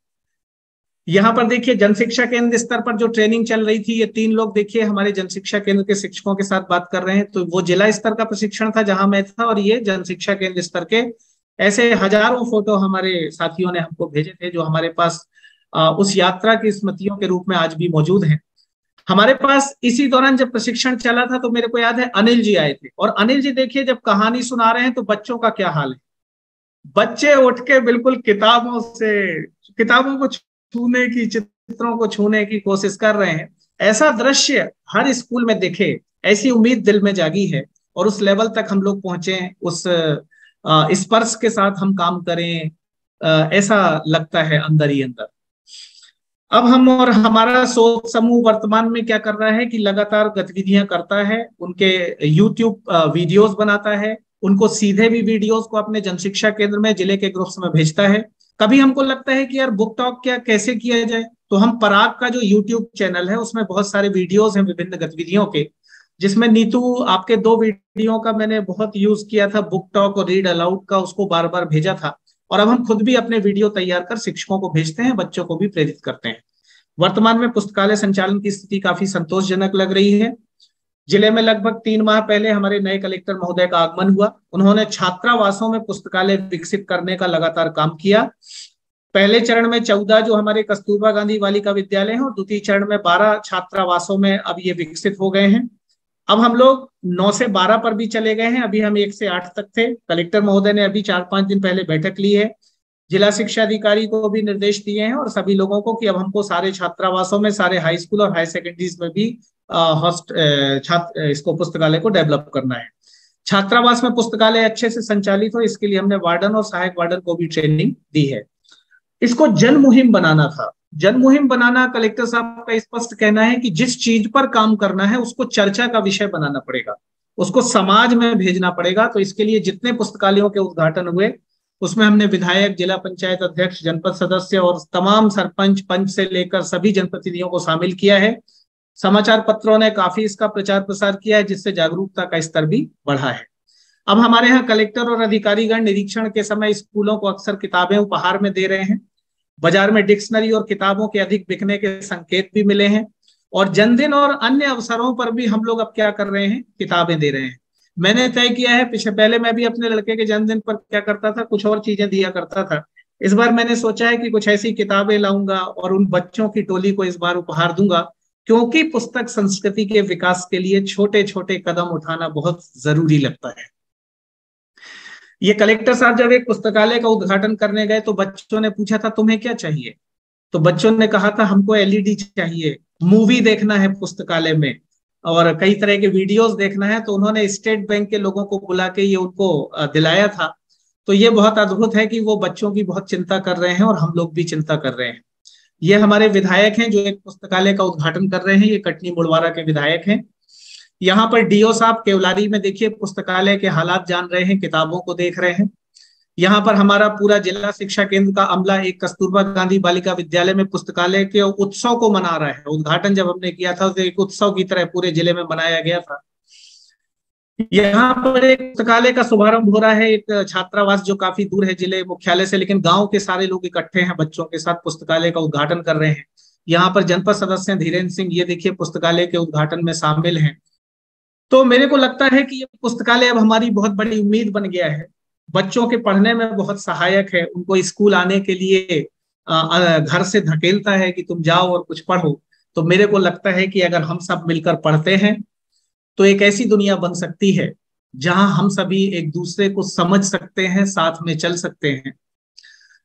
यहाँ पर देखिए जनशिक्षा केंद्र स्तर पर जो ट्रेनिंग चल रही थी, ये 3 लोग देखिए हमारे जनशिक्षा केंद्र के शिक्षकों के साथ बात कर रहे हैं। तो वो जिला स्तर का प्रशिक्षण था जहां मैं था, और ये जनशिक्षा केंद्र स्तर के। ऐसे हजारों फोटो हमारे साथियों ने हमको भेजे थे, जो हमारे पास उस यात्रा की स्मृतियों के रूप में आज भी मौजूद हैं हमारे पास। इसी दौरान जब प्रशिक्षण चला था तो मेरे को याद है अनिल जी आए थे, और अनिल जी देखिए जब कहानी सुना रहे हैं तो बच्चों का क्या हाल है। बच्चे उठ के बिल्कुल किताबों को छूने की, चित्रों को छूने की कोशिश कर रहे हैं। ऐसा दृश्य हर स्कूल में दिखे, ऐसी उम्मीद दिल में जागी है। और उस लेवल तक हम लोग पहुंचे, उस स्पर्श के साथ हम काम करें, ऐसा लगता है अंदर ही अंदर। अब हम और हमारा सोच समूह वर्तमान में क्या कर रहा है कि लगातार गतिविधियां करता है, उनके YouTube वीडियोस बनाता है, उनको सीधे भी वीडियोस को अपने जनशिक्षा केंद्र में जिले के ग्रुप्स में भेजता है। कभी हमको लगता है कि यार बुक टॉक क्या कैसे किया जाए, तो हम पराग का जो YouTube चैनल है उसमें बहुत सारे वीडियोस हैं विभिन्न गतिविधियों के, जिसमें नीतू आपके 2 वीडियो का मैंने बहुत यूज किया था, बुक टॉक और रीड अलाउड का, उसको बार बार भेजा था। और अब हम खुद भी अपने वीडियो तैयार कर शिक्षकों को भेजते हैं, बच्चों को भी प्रेरित करते हैं। वर्तमान में पुस्तकालय संचालन की स्थिति काफी संतोषजनक लग रही है। जिले में लगभग 3 माह पहले हमारे नए कलेक्टर महोदय का आगमन हुआ। उन्होंने छात्रावासों में पुस्तकालय विकसित करने का लगातार काम किया। पहले चरण में 14 जो हमारे कस्तूरबा गांधी बालिका विद्यालय हैं, और द्वितीय चरण में 12 छात्रावासों में अब ये विकसित हो गए हैं। अब हम लोग 9 से 12 पर भी चले गए हैं, अभी हम 1 से 8 तक थे। कलेक्टर महोदय ने अभी 4-5 दिन पहले बैठक ली है। जिला शिक्षा अधिकारी को भी निर्देश दिए हैं और सभी लोगों को कि अब हमको सारे छात्रावासों में, सारे हाई स्कूल और हाई सेकेंडरीज में भी इसको पुस्तकालय को डेवलप करना है। छात्रावास में पुस्तकालय अच्छे से संचालित हो, इसके लिए हमने वार्डन और सहायक वार्डन को भी ट्रेनिंग दी है। इसको जन मुहिम बनाना था। जन मुहिम बनाना, कलेक्टर साहब का स्पष्ट कहना है कि जिस चीज पर काम करना है उसको चर्चा का विषय बनाना पड़ेगा, उसको समाज में भेजना पड़ेगा। तो इसके लिए जितने पुस्तकालयों के उद्घाटन हुए उसमें हमने विधायक, जिला पंचायत अध्यक्ष, जनपद सदस्य और तमाम सरपंच, पंच से लेकर सभी जनप्रतिनिधियों को शामिल किया है। समाचार पत्रों ने काफी इसका प्रचार प्रसार किया है, जिससे जागरूकता का स्तर भी बढ़ा है। अब हमारे यहाँ कलेक्टर और अधिकारीगण निरीक्षण के समय स्कूलों को अक्सर किताबें उपहार में दे रहे हैं। बाजार में डिक्शनरी और किताबों के अधिक बिकने के संकेत भी मिले हैं। और जन्मदिन और अन्य अवसरों पर भी हम लोग अब क्या कर रहे हैं, किताबें दे रहे हैं। मैंने तय किया है, पहले मैं भी अपने लड़के के जन्मदिन पर क्या करता था, कुछ और चीजें दिया करता था। इस बार मैंने सोचा है कि कुछ ऐसी किताबें लाऊंगा और उन बच्चों की टोली को इस बार उपहार दूंगा, क्योंकि पुस्तक संस्कृति के विकास के लिए छोटे छोटे कदम उठाना बहुत जरूरी लगता है। ये कलेक्टर साहब जब एक पुस्तकालय का उद्घाटन करने गए तो बच्चों ने पूछा था तुम्हें क्या चाहिए, तो बच्चों ने कहा था हमको LED चाहिए, मूवी देखना है पुस्तकालय में और कई तरह के वीडियोस देखना है। तो उन्होंने स्टेट बैंक के लोगों को बुला के ये उनको दिलाया था। तो ये बहुत अद्भुत है कि वो बच्चों की बहुत चिंता कर रहे हैं और हम लोग भी चिंता कर रहे हैं। ये हमारे विधायक हैं जो एक पुस्तकालय का उद्घाटन कर रहे हैं, ये कटनी मुड़वारा के विधायक हैं। यहाँ पर DO साहब केवलारी में देखिए पुस्तकालय के हालात जान रहे हैं, किताबों को देख रहे हैं। यहाँ पर हमारा पूरा जिला शिक्षा केंद्र का अमला एक कस्तूरबा गांधी बालिका विद्यालय में पुस्तकालय के उत्सव को मना रहा है। उद्घाटन जब हमने किया था तो एक उत्सव की तरह पूरे जिले में मनाया गया था। यहाँ पर एक पुस्तकालय का शुभारंभ हो रहा है, एक छात्रावास जो काफी दूर है जिले मुख्यालय से, लेकिन गांव के सारे लोग इकट्ठे हैं, बच्चों के साथ पुस्तकालय का उद्घाटन कर रहे हैं। यहाँ पर जनपद सदस्य धीरेन्द्र सिंह, ये देखिए पुस्तकालय के उद्घाटन में शामिल हैं। तो मेरे को लगता है कि ये पुस्तकालय अब हमारी बहुत बड़ी उम्मीद बन गया है, बच्चों के पढ़ने में बहुत सहायक है, उनको स्कूल आने के लिए घर से धकेलता है कि तुम जाओ और कुछ पढ़ो। तो मेरे को लगता है कि अगर हम सब मिलकर पढ़ते हैं तो एक ऐसी दुनिया बन सकती है जहां हम सभी एक दूसरे को समझ सकते हैं, साथ में चल सकते हैं।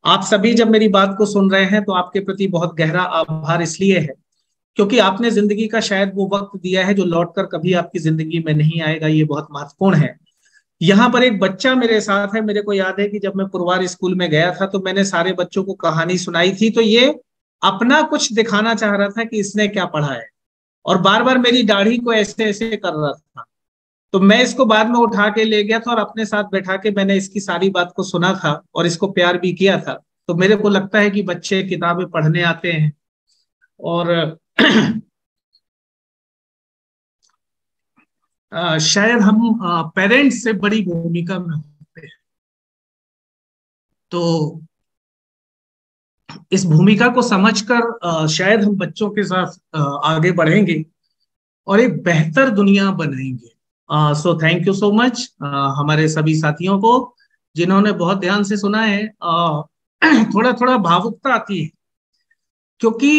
आप सभी जब मेरी बात को सुन रहे हैं तो आपके प्रति बहुत गहरा आभार इसलिए है क्योंकि आपने जिंदगी का शायद वो वक्त दिया है जो लौटकर कभी आपकी जिंदगी में नहीं आएगा। ये बहुत महत्वपूर्ण है। यहाँ पर एक बच्चा मेरे साथ है, मेरे को याद है कि जब मैं पुरवार स्कूल में गया था तो मैंने सारे बच्चों को कहानी सुनाई थी, तो ये अपना कुछ दिखाना चाह रहा था कि इसने क्या पढ़ा है और बार बार मेरी दाढ़ी को ऐसे ऐसे कर रहा था। तो मैं इसको बाद में उठा के ले गया था और अपने साथ बैठा के मैंने इसकी सारी बात को सुना था और इसको प्यार भी किया था। तो मेरे को लगता है कि बच्चे किताबें पढ़ने आते हैं और शायद हम पेरेंट्स से बड़ी भूमिका में होते हैं। तो इस भूमिका को समझकर शायद हम बच्चों के साथ आगे बढ़ेंगे और एक बेहतर दुनिया बनाएंगे। सो थैंक यू सो मच हमारे सभी साथियों को जिन्होंने बहुत ध्यान से सुना है। थोड़ा थोड़ा भावुकता आती है क्योंकि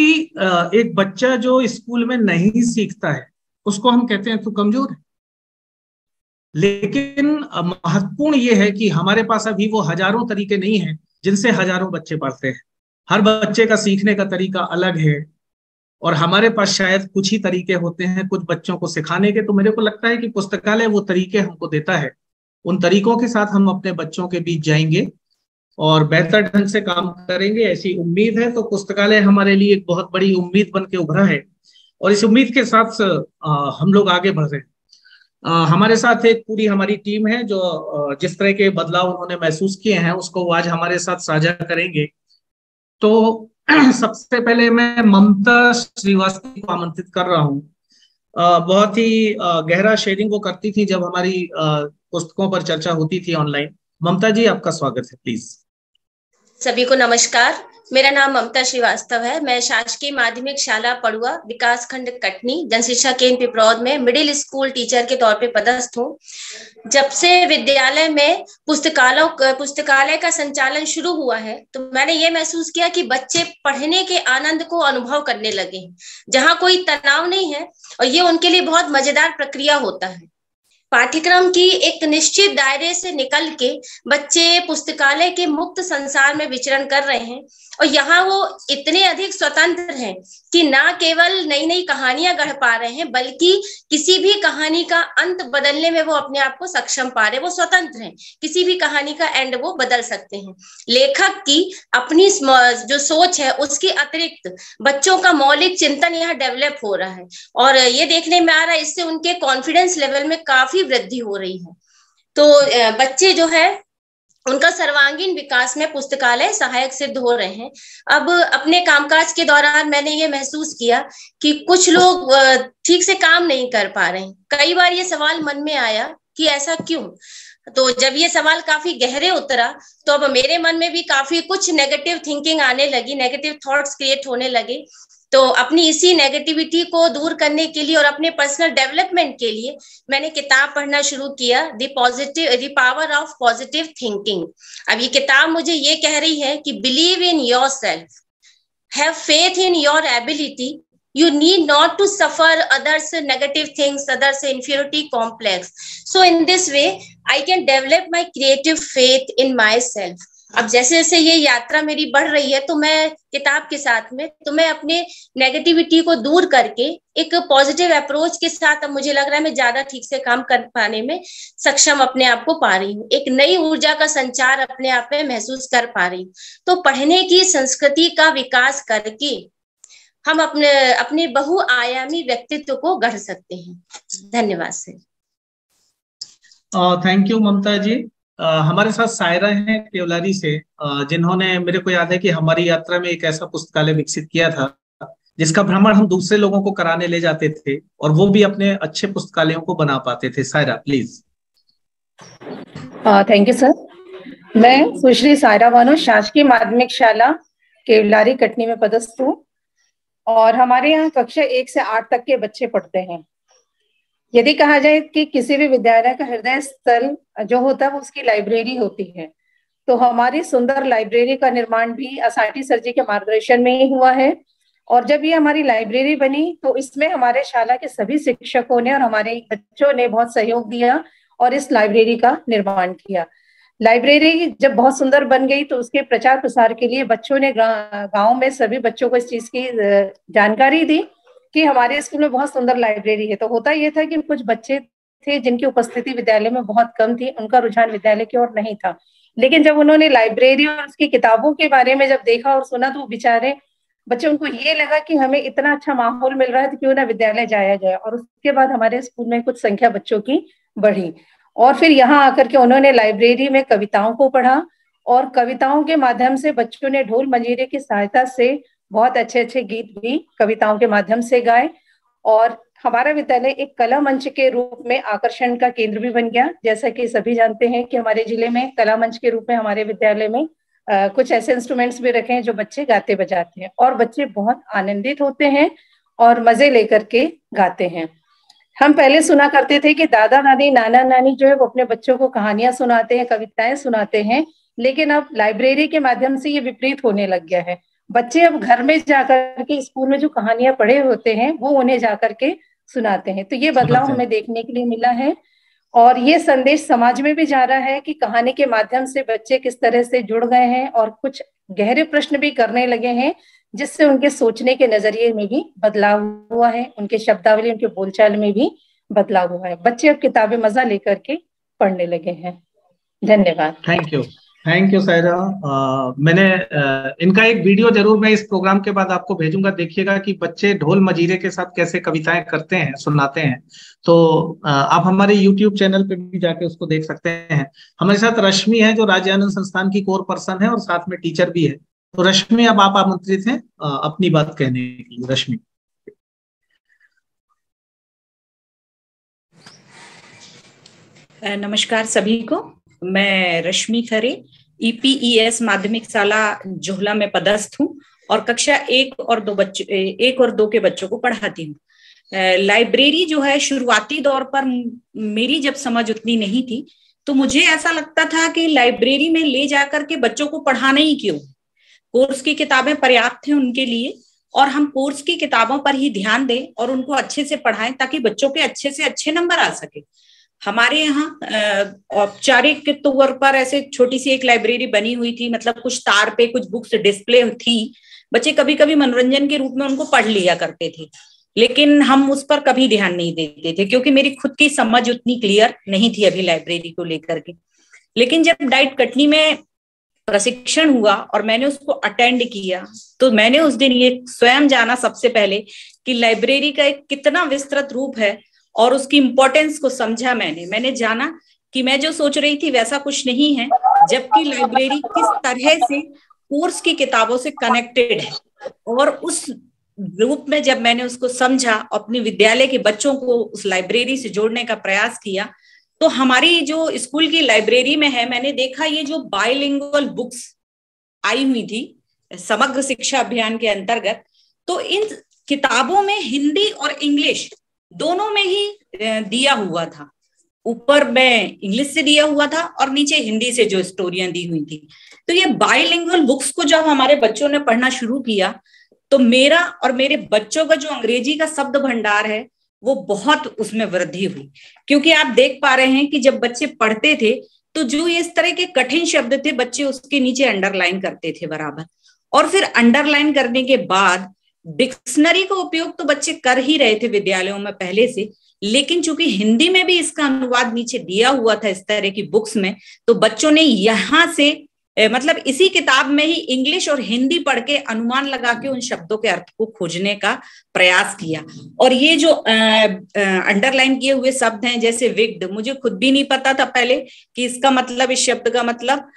एक बच्चा जो स्कूल में नहीं सीखता है उसको हम कहते हैं तू कमजोर है, लेकिन महत्वपूर्ण ये है कि हमारे पास अभी वो हजारों तरीके नहीं हैं जिनसे हजारों बच्चे पढ़ते हैं। हर बच्चे का सीखने का तरीका अलग है और हमारे पास शायद कुछ ही तरीके होते हैं कुछ बच्चों को सिखाने के। तो मेरे को लगता है कि पुस्तकालय वो तरीके हमको देता है, उन तरीकों के साथ हम अपने बच्चों के बीच जाएंगे और बेहतर ढंग से काम करेंगे, ऐसी उम्मीद है। तो पुस्तकालय हमारे लिए एक बहुत बड़ी उम्मीद बन के उभरा है और इस उम्मीद के साथ हम लोग आगे बढ़ रहे हैं। हमारे साथ एक पूरी हमारी टीम है जो जिस तरह के बदलाव उन्होंने महसूस किए हैं उसको वो आज हमारे साथ साझा करेंगे। तो सबसे पहले मैं ममता श्रीवास्तव को आमंत्रित कर रहा हूँ। बहुत ही गहरा शेयरिंग वो करती थी जब हमारी पुस्तकों पर चर्चा होती थी ऑनलाइन। ममता जी आपका स्वागत है, प्लीज। सभी को नमस्कार। मेरा नाम ममता श्रीवास्तव है। मैं शासकीय माध्यमिक शाला पड़ुआ विकास खंड कटनी जनशिक्षा केंद्र पिपरौद में मिडिल स्कूल टीचर के तौर पे पदस्थ हूँ। जब से विद्यालय में पुस्तकालय का संचालन शुरू हुआ है तो मैंने ये महसूस किया कि बच्चे पढ़ने के आनंद को अनुभव करने लगे, जहाँ कोई तनाव नहीं है और ये उनके लिए बहुत मजेदार प्रक्रिया होता है। पाठ्यक्रम की एक निश्चित दायरे से निकल के बच्चे पुस्तकालय के मुक्त संसार में विचरण कर रहे हैं और यहाँ वो इतने अधिक स्वतंत्र हैं कि ना केवल नई नई कहानियां गढ़ पा रहे हैं बल्कि किसी भी कहानी का अंत बदलने में वो अपने आप को सक्षम पा रहे हैं। वो स्वतंत्र हैं, किसी भी कहानी का एंड वो बदल सकते हैं। लेखक की अपनी जो सोच है उसके अतिरिक्त बच्चों का मौलिक चिंतन यहाँ डेवलप हो रहा है और ये देखने में आ रहा है इससे उनके कॉन्फिडेंस लेवल में काफी वृद्धि हो रही है। तो बच्चे जो है उनका सर्वांगीण विकास में पुस्तकालय सहायक सिद्ध हो रहे हैं। अब अपने कामकाज के दौरान मैंने ये महसूस किया कि कुछ लोग ठीक से काम नहीं कर पा रहे हैं। कई बार ये सवाल मन में आया कि ऐसा क्यों। तो जब ये सवाल काफी गहरे उतरा तो अब मेरे मन में भी काफी कुछ नेगेटिव थिंकिंग आने लगी, नेगेटिव थॉट्स क्रिएट होने लगे। तो अपनी इसी नेगेटिविटी को दूर करने के लिए और अपने पर्सनल डेवलपमेंट के लिए मैंने किताब पढ़ना शुरू किया, the power of positive thinking. अब ये किताब मुझे ये कह रही है कि believe in yourself, have faith in your ability, you need not to suffer others negative things, others inferiority complex. So in this way I can develop my creative faith in myself. अब जैसे जैसे ये यात्रा मेरी बढ़ रही है तो मैं किताब के साथ में तो मैं अपने नेगेटिविटी को दूर करके एक पॉजिटिव अप्रोच के साथ अब मुझे लग रहा है मैं ज्यादा ठीक से काम कर पाने में सक्षम अपने आप को पा रही हूँ। एक नई ऊर्जा का संचार अपने आप में महसूस कर पा रही हूँ। तो पढ़ने की संस्कृति का विकास करके हम अपने बहुआयामी व्यक्तित्व को गढ़ सकते हैं। धन्यवाद सर। थैंक यू ममता जी। हमारे साथ सायरा हैं केवलारी से, जिन्होंने मेरे को याद है कि हमारी यात्रा में एक ऐसा पुस्तकालय विकसित किया था जिसका भ्रमण हम दूसरे लोगों को कराने ले जाते थे और वो भी अपने अच्छे पुस्तकालयों को बना पाते थे। Saira please. Thank you sir. मैं सुश्री सायरा बानो शासकीय माध्यमिक शाला केवलारी कटनी में पदस्थ हूँ और हमारे यहाँ कक्षा 1 से 8 तक के बच्चे पढ़ते हैं। यदि कहा जाए कि किसी भी विद्यालय का हृदय स्थल जो होता है वो उसकी लाइब्रेरी होती है, तो हमारी सुंदर लाइब्रेरी का निर्माण भी असाटी सर जी के मार्गदर्शन में ही हुआ है। और जब ये हमारी लाइब्रेरी बनी तो इसमें हमारे शाला के सभी शिक्षकों ने और हमारे बच्चों ने बहुत सहयोग दिया और इस लाइब्रेरी का निर्माण किया। लाइब्रेरी जब बहुत सुंदर बन गई तो उसके प्रचार प्रसार के लिए बच्चों ने गांव में सभी बच्चों को इस चीज की जानकारी दी कि हमारे स्कूल में बहुत सुंदर लाइब्रेरी है। तो होता यह था कि कुछ बच्चे थे जिनकी उपस्थिति विद्यालय में बहुत कम थी, उनका रुझान विद्यालय की ओर नहीं था। लेकिन जब उन्होंने लाइब्रेरी और उसकी किताबों के बारे में जब देखा और सुना तो बेचारे बच्चे, उनको ये लगा कि हमें इतना अच्छा माहौल मिल रहा है तो क्यों ना विद्यालय जाया जाए। और उसके बाद हमारे स्कूल में कुछ संख्या बच्चों की बढ़ी। और फिर यहाँ आकर के उन्होंने लाइब्रेरी में कविताओं को पढ़ा और कविताओं के माध्यम से बच्चों ने ढोल मंजीरे की सहायता से बहुत अच्छे अच्छे गीत भी कविताओं के माध्यम से गाए। और हमारा विद्यालय एक कला मंच के रूप में आकर्षण का केंद्र भी बन गया। जैसा कि सभी जानते हैं कि हमारे जिले में कला मंच के रूप में हमारे विद्यालय में कुछ ऐसे इंस्ट्रूमेंट्स भी रखे हैं जो बच्चे गाते बजाते हैं और बच्चे बहुत आनंदित होते हैं और मजे लेकर के गाते हैं। हम पहले सुना करते थे कि दादा दादी नाना नानी जो है वो अपने बच्चों को कहानियां सुनाते हैं, कविताएं सुनाते हैं, लेकिन अब लाइब्रेरी के माध्यम से ये विपरीत होने लग गया है। बच्चे अब घर में जाकर के स्कूल में जो कहानियां पढ़े होते हैं वो उन्हें जाकर के सुनाते हैं। तो ये बदलाव हमें देखने के लिए मिला है और ये संदेश समाज में भी जा रहा है कि कहानी के माध्यम से बच्चे किस तरह से जुड़ गए हैं और कुछ गहरे प्रश्न भी करने लगे हैं, जिससे उनके सोचने के नजरिए में भी बदलाव हुआ है, उनके शब्दावली, उनके बोलचाल में भी बदलाव हुआ है। बच्चे अब किताबें मजा लेकर के पढ़ने लगे हैं। धन्यवाद। Thank you Saira. मैंने इनका एक वीडियो जरूर मैं इस प्रोग्राम के बाद आपको भेजूंगा, देखिएगा कि बच्चे ढोल मजीरे के साथ कैसे कविताएं करते हैं, सुनाते हैं। तो आप हमारे YouTube चैनल पे भी जाके उसको देख सकते हैं। हमारे साथ रश्मि है जो राज्य आनंद संस्थान की कोर पर्सन है और साथ में टीचर भी है। तो रश्मि, अब आप आमंत्रित हैं अपनी बात कहने के लिए। रश्मि। नमस्कार सभी को। मैं रश्मि खरे EPES माध्यमिक शाला जोहला में पदस्थ हूँ और कक्षा 1 और 2 के बच्चों को पढ़ाती हूँ। लाइब्रेरी जो है शुरुआती दौर पर मेरी जब समझ उतनी नहीं थी तो मुझे ऐसा लगता था कि लाइब्रेरी में ले जाकर के बच्चों को पढ़ाना ही क्यों, कोर्स की किताबें पर्याप्त हैं उनके लिए और हम कोर्स की किताबों पर ही ध्यान दें और उनको अच्छे से पढ़ाएं ताकि बच्चों के अच्छे से अच्छे नंबर आ सके। हमारे यहाँ औपचारिक तौर पर ऐसे छोटी सी एक लाइब्रेरी बनी हुई थी, मतलब कुछ तार पे कुछ बुक्स डिस्प्ले थी, बच्चे कभी कभी मनोरंजन के रूप में उनको पढ़ लिया करते थे, लेकिन हम उस पर कभी ध्यान नहीं देते थे क्योंकि मेरी खुद की समझ उतनी क्लियर नहीं थी अभी लाइब्रेरी को लेकर के। लेकिन जब डाइट कटनी में प्रशिक्षण हुआ और मैंने उसको अटेंड किया तो मैंने उस दिन ये स्वयं जाना सबसे पहले कि लाइब्रेरी का एक कितना विस्तृत रूप है और उसकी इंपॉर्टेंस को समझा। मैंने जाना कि मैं जो सोच रही थी वैसा कुछ नहीं है, जबकि लाइब्रेरी किस तरह से कोर्स की किताबों से कनेक्टेड है। और उस रूप में जब मैंने उसको समझा, अपने विद्यालय के बच्चों को उस लाइब्रेरी से जोड़ने का प्रयास किया, तो हमारी जो स्कूल की लाइब्रेरी में है, मैंने देखा ये जो बाइलिंगुअल बुक्स आई हुई थी समग्र शिक्षा अभियान के अंतर्गत, तो इन किताबों में हिंदी और इंग्लिश दोनों में ही दिया हुआ था। ऊपर में इंग्लिश से दिया हुआ था और नीचे हिंदी से जो स्टोरियां दी हुई थी। तो ये बाइलिंगुअल बुक्स को जब हमारे बच्चों ने पढ़ना शुरू किया तो मेरा और मेरे बच्चों का जो अंग्रेजी का शब्द भंडार है वो बहुत उसमें वृद्धि हुई, क्योंकि आप देख पा रहे हैं कि जब बच्चे पढ़ते थे तो जो इस तरह के कठिन शब्द थे बच्चे उसके नीचे अंडरलाइन करते थे बराबर, और फिर अंडरलाइन करने के बाद डिक्शनरी का उपयोग तो बच्चे कर ही रहे थे विद्यालयों में पहले से, लेकिन चूंकि हिंदी में भी इसका अनुवाद नीचे दिया हुआ था इस तरह की बुक्स में, तो बच्चों ने यहाँ से मतलब इसी किताब में ही इंग्लिश और हिंदी पढ़ के अनुमान लगा के उन शब्दों के अर्थ को खोजने का प्रयास किया। और ये जो अंडरलाइन किए हुए शब्द हैं जैसे विग्ड, मुझे खुद भी नहीं पता था पहले कि इसका मतलब, इस शब्द का मतलब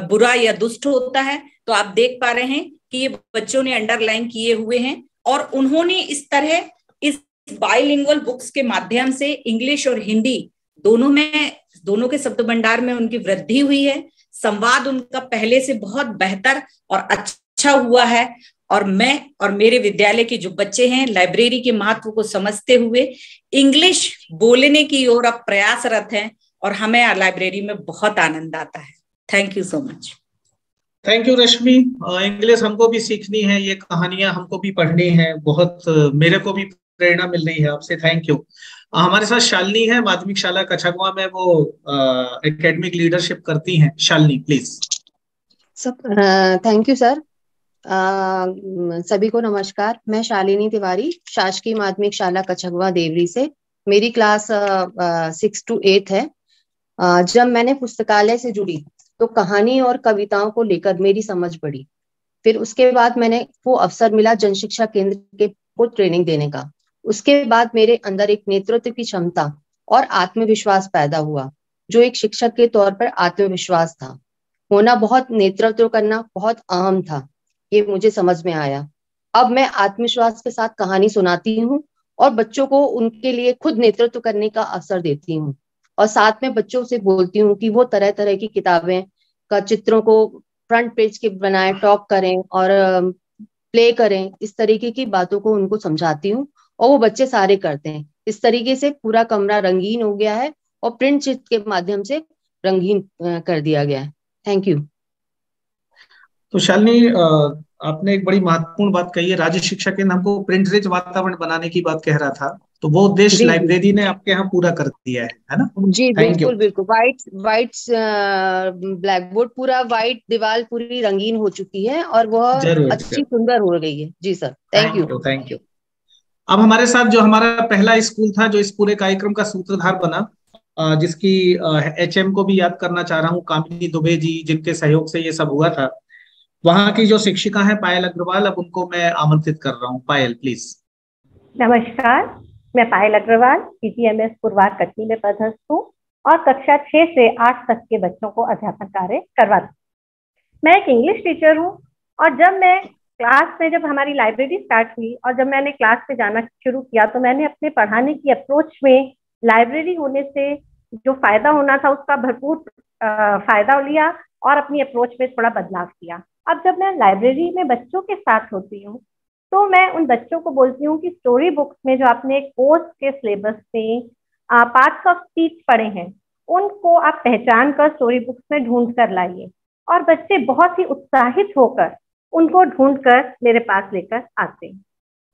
बुरा या दुष्ट होता है। तो आप देख पा रहे हैं कि ये बच्चों ने अंडरलाइन किए हुए हैं और उन्होंने इस तरह इस बाइलिंगुअल बुक्स के माध्यम से इंग्लिश और हिंदी दोनों के शब्द भंडार में उनकी वृद्धि हुई है। संवाद उनका पहले से बहुत बेहतर और अच्छा हुआ है। और मैं और मेरे विद्यालय के जो बच्चे हैं लाइब्रेरी के महत्व को समझते हुए इंग्लिश बोलने की ओर अब प्रयासरत हैं और हमें लाइब्रेरी में बहुत आनंद आता है। Thank you so much. Thank you Rashmi. English हमको भी सीखनी है, ये कहानियां हमको भी पढ़नी है, बहुत मेरे को भी प्रेरणा मिल रही है आपसे। Thank you. हमारे साथ शालिनी है, माध्यमिक शाला कछगवा में वो एकेडमिक लीडरशिप करती हैं। Shalini please. Thank you sir. सभी को नमस्कार। मैं शालिनी तिवारी, शासकीय माध्यमिक शाला कछगवा देवरी से। मेरी क्लास 6 to 8 है। जब मैंने पुस्तकालय से जुड़ी तो कहानी और कविताओं को लेकर मेरी समझ बढ़ी। फिर उसके बाद मैंने वो अवसर मिला जन शिक्षा केंद्र को ट्रेनिंग देने का। उसके बाद मेरे अंदर एक नेतृत्व की क्षमता और आत्मविश्वास पैदा हुआ। जो एक शिक्षक के तौर पर आत्मविश्वास था, होना बहुत, नेतृत्व करना बहुत अहम था, ये मुझे समझ में आया। अब मैं आत्मविश्वास के साथ कहानी सुनाती हूँ और बच्चों को उनके लिए खुद नेतृत्व करने का अवसर देती हूँ, और साथ में बच्चों से बोलती हूँ कि वो तरह तरह की किताबें का चित्रों को फ्रंट पेज के बनाए, टॉक करें और प्ले करें। इस तरीके की बातों को उनको समझाती हूँ और वो बच्चे सारे करते हैं। इस तरीके से पूरा कमरा रंगीन हो गया है और प्रिंट चित्र के माध्यम से रंगीन कर दिया गया है। Thank you. तो शालिनी, आपने एक बड़ी महत्वपूर्ण बात कही है। राज्य शिक्षा केंद्र हमको प्रिंट रिच वातावरण बनाने की बात कह रहा था, तो वो उद्देश्य लाइब्रेरी ने आपके यहाँ पूरा कर दिया है ना? जी थैंक यू। बिल्कुल बिल्कुल। वाइट ब्लैक बोर्ड, पूरा वाइट दीवार पूरी रंगीन हो चुकी है और वह अच्छी सुंदर हो गई है। जी sir, thank you. Thank you. अब हमारे साथ जो हमारा पहला स्कूल था जो इस पूरे कार्यक्रम का सूत्रधार बना, जिसकी HM को भी याद करना चाह रहा हूँ, कामिनी दुबे जी, जिनके सहयोग से ये सब हुआ था, वहाँ की जो शिक्षिका है पायल अग्रवाल, अब उनको मैं आमंत्रित कर रहा हूँ। पायल प्लीज। नमस्कार, मैं पायल अग्रवाल PPMS पुरवार कटनी में पदस्थ हूँ और कक्षा 6 से 8 तक के बच्चों को अध्यापन कार्य करवाती हूँ। मैं एक इंग्लिश टीचर हूँ और जब मैं क्लास में, जब हमारी लाइब्रेरी स्टार्ट हुई और जब मैंने क्लास में जाना शुरू किया, तो मैंने अपने पढ़ाने की अप्रोच में लाइब्रेरी होने से जो फायदा होना था उसका भरपूर फायदा लिया और अपनी अप्रोच में थोड़ा बदलाव किया। अब जब मैं लाइब्रेरी में बच्चों के साथ होती हूँ तो मैं उन बच्चों को बोलती हूँ कि स्टोरी बुक्स में जो आपने कोर्स के सिलेबस में पार्ट्स ऑफ स्पीच पढ़े हैं, उनको आप पहचान कर स्टोरी बुक्स में ढूंढ कर लाइए। और बच्चे बहुत ही उत्साहित होकर उनको ढूंढकर मेरे पास लेकर आते हैं।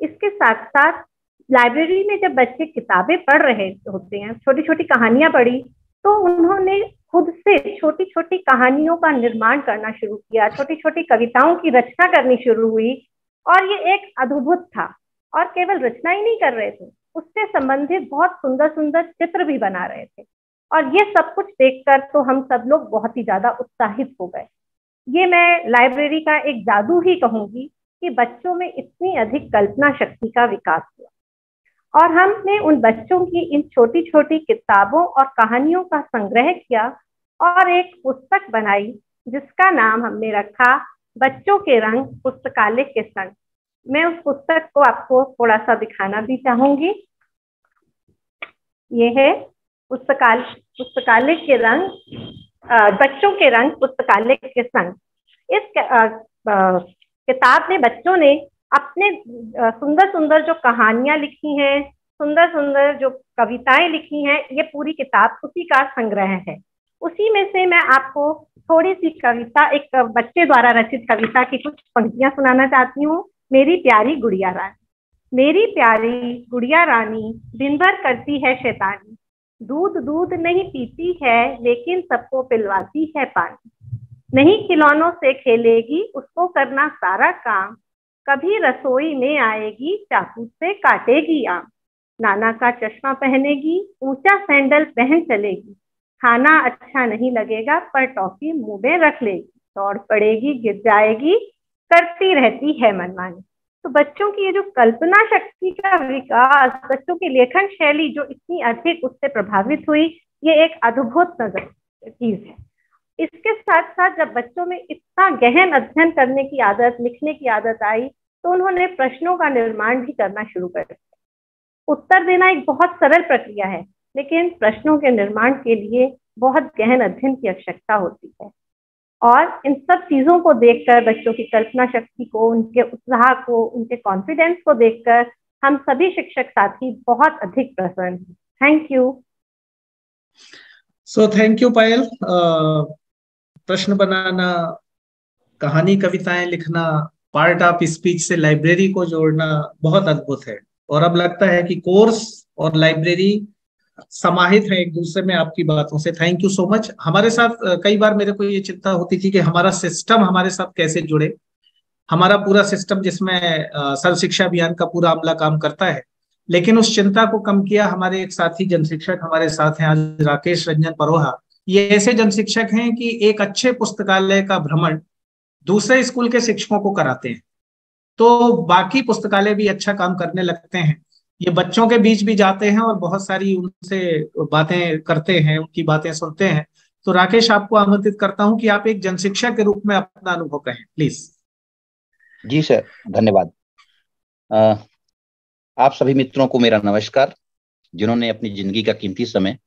इसके साथ साथ लाइब्रेरी में जब बच्चे किताबें पढ़ रहे होते हैं, छोटी छोटी कहानियां पढ़ी, तो उन्होंने खुद से छोटी छोटी कहानियों का निर्माण करना शुरू किया, छोटी छोटी कविताओं की रचना करनी शुरू हुई और ये एक अद्भुत था। और केवल रचना ही नहीं कर रहे थे, उससे संबंधित बहुत सुंदर सुंदर चित्र भी बना रहे थे। और ये सब कुछ देखकर तो हम सब लोग बहुत ही ज्यादा उत्साहित हो गए। ये मैं लाइब्रेरी का एक जादू ही कहूंगी कि बच्चों में इतनी अधिक कल्पना शक्ति का विकास हुआ और हमने उन बच्चों की इन छोटी छोटी किताबों और कहानियों का संग्रह किया और एक पुस्तक बनाई जिसका नाम हमने रखा बच्चों के रंग पुस्तकालय के संग। मैं उस पुस्तक को आपको थोड़ा सा दिखाना भी चाहूंगी। ये है पुस्तकालय के रंग, बच्चों के रंग पुस्तकालय के संग। इस किताब में बच्चों ने अपने सुंदर सुंदर जो कहानियां लिखी हैं, सुंदर सुंदर जो कविताएं लिखी हैं, ये पूरी किताब उसी का संग्रह है। उसी में से मैं आपको थोड़ी सी कविता, एक बच्चे द्वारा रचित कविता की कुछ पंक्तियां सुनाना चाहती हूँ। मेरी प्यारी गुड़िया रानी। मेरी प्यारी गुड़िया रानी दिन भर करती है शैतानी, दूध दूध नहीं पीती है लेकिन सबको पिलवाती है पानी। नहीं खिलौनों से खेलेगी, उसको करना सारा काम, कभी रसोई में आएगी चाकू से काटेगी आम। नाना का चश्मा पहनेगी, ऊंचा सैंडल पहन चलेगी, खाना अच्छा नहीं लगेगा पर टॉफी मुंह में रख लेगी, दौड़ पड़ेगी गिर जाएगी, करती रहती है मनमानी। तो बच्चों की ये जो कल्पना शक्ति का विकास, बच्चों की लेखन शैली जो इतनी अधिक उससे प्रभावित हुई, ये एक अद्भुत चीज है। इसके साथ साथ जब बच्चों में इतना गहन अध्ययन करने की आदत, लिखने की आदत आई, तो उन्होंने प्रश्नों का निर्माण भी करना शुरू कर दिया। उत्तर देना एक बहुत सरल प्रक्रिया है, लेकिन प्रश्नों के निर्माण के लिए बहुत गहन अध्ययन की आवश्यकता होती है। और इन सब चीजों को देखकर बच्चों की कल्पना शक्ति को, उनके उत्साह को, उनके कॉन्फिडेंस को देखकर हम सभी शिक्षक साथी बहुत अधिक प्रसन्न हैं। Thank you. So thank you Payal. प्रश्न बनाना, कहानी कविताएं लिखना, पार्ट ऑफ स्पीच से लाइब्रेरी को जोड़ना बहुत अद्भुत है। और अब लगता है कि कोर्स और लाइब्रेरी समाहित है एक दूसरे में आपकी बातों से। Thank you so much. हमारे साथ कई बार मेरे को ये चिंता होती थी कि हमारा सिस्टम हमारे साथ कैसे जुड़े, हमारा पूरा सिस्टम जिसमें सर्व शिक्षा अभियान का पूरा अमला काम करता है। लेकिन उस चिंता को कम किया हमारे एक साथी जन शिक्षक हमारे साथ हैं आज, राकेश रंजन परोहा। ये ऐसे जन शिक्षक हैं कि एक अच्छे पुस्तकालय का भ्रमण दूसरे स्कूल के शिक्षकों को कराते हैं, तो बाकी पुस्तकालय भी अच्छा काम करने लगते हैं। ये बच्चों के बीच भी जाते हैं और बहुत सारी उनसे बातें करते हैं, उनकी बातें सुनते हैं। तो राकेश, आपको आमंत्रित करता हूं कि आप एक जनशिक्षक के रूप में अपना अनुभव कहें, प्लीज। जी सर, धन्यवाद। आप सभी मित्रों को मेरा नमस्कार, जिन्होंने अपनी जिंदगी का कीमती समय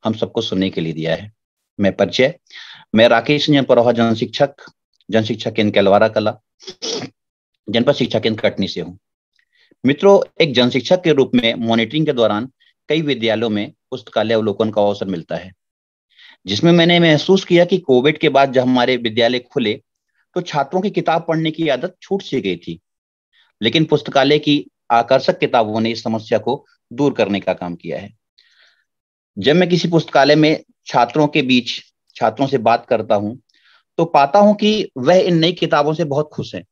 हम सबको सुनने के लिए दिया है। मैं राकेश रंजन परोहा, जनशिक्षक केंद्र कैलवारा कला, जनपद शिक्षा केंद्र कटनी से हूँ। मित्रों, एक जनशिक्षक के रूप में मॉनिटरिंग के दौरान कई विद्यालयों में पुस्तकालय अवलोकन का अवसर मिलता है, जिसमें मैंने महसूस किया कि कोविड के बाद जब हमारे विद्यालय खुले तो छात्रों की किताब पढ़ने की आदत छूट सी गई थी, लेकिन पुस्तकालय की आकर्षक किताबों ने इस समस्या को दूर करने का काम किया है। जब मैं किसी पुस्तकालय में छात्रों से बात करता हूं तो पाता हूं कि वह इन नई किताबों से बहुत खुश हैं।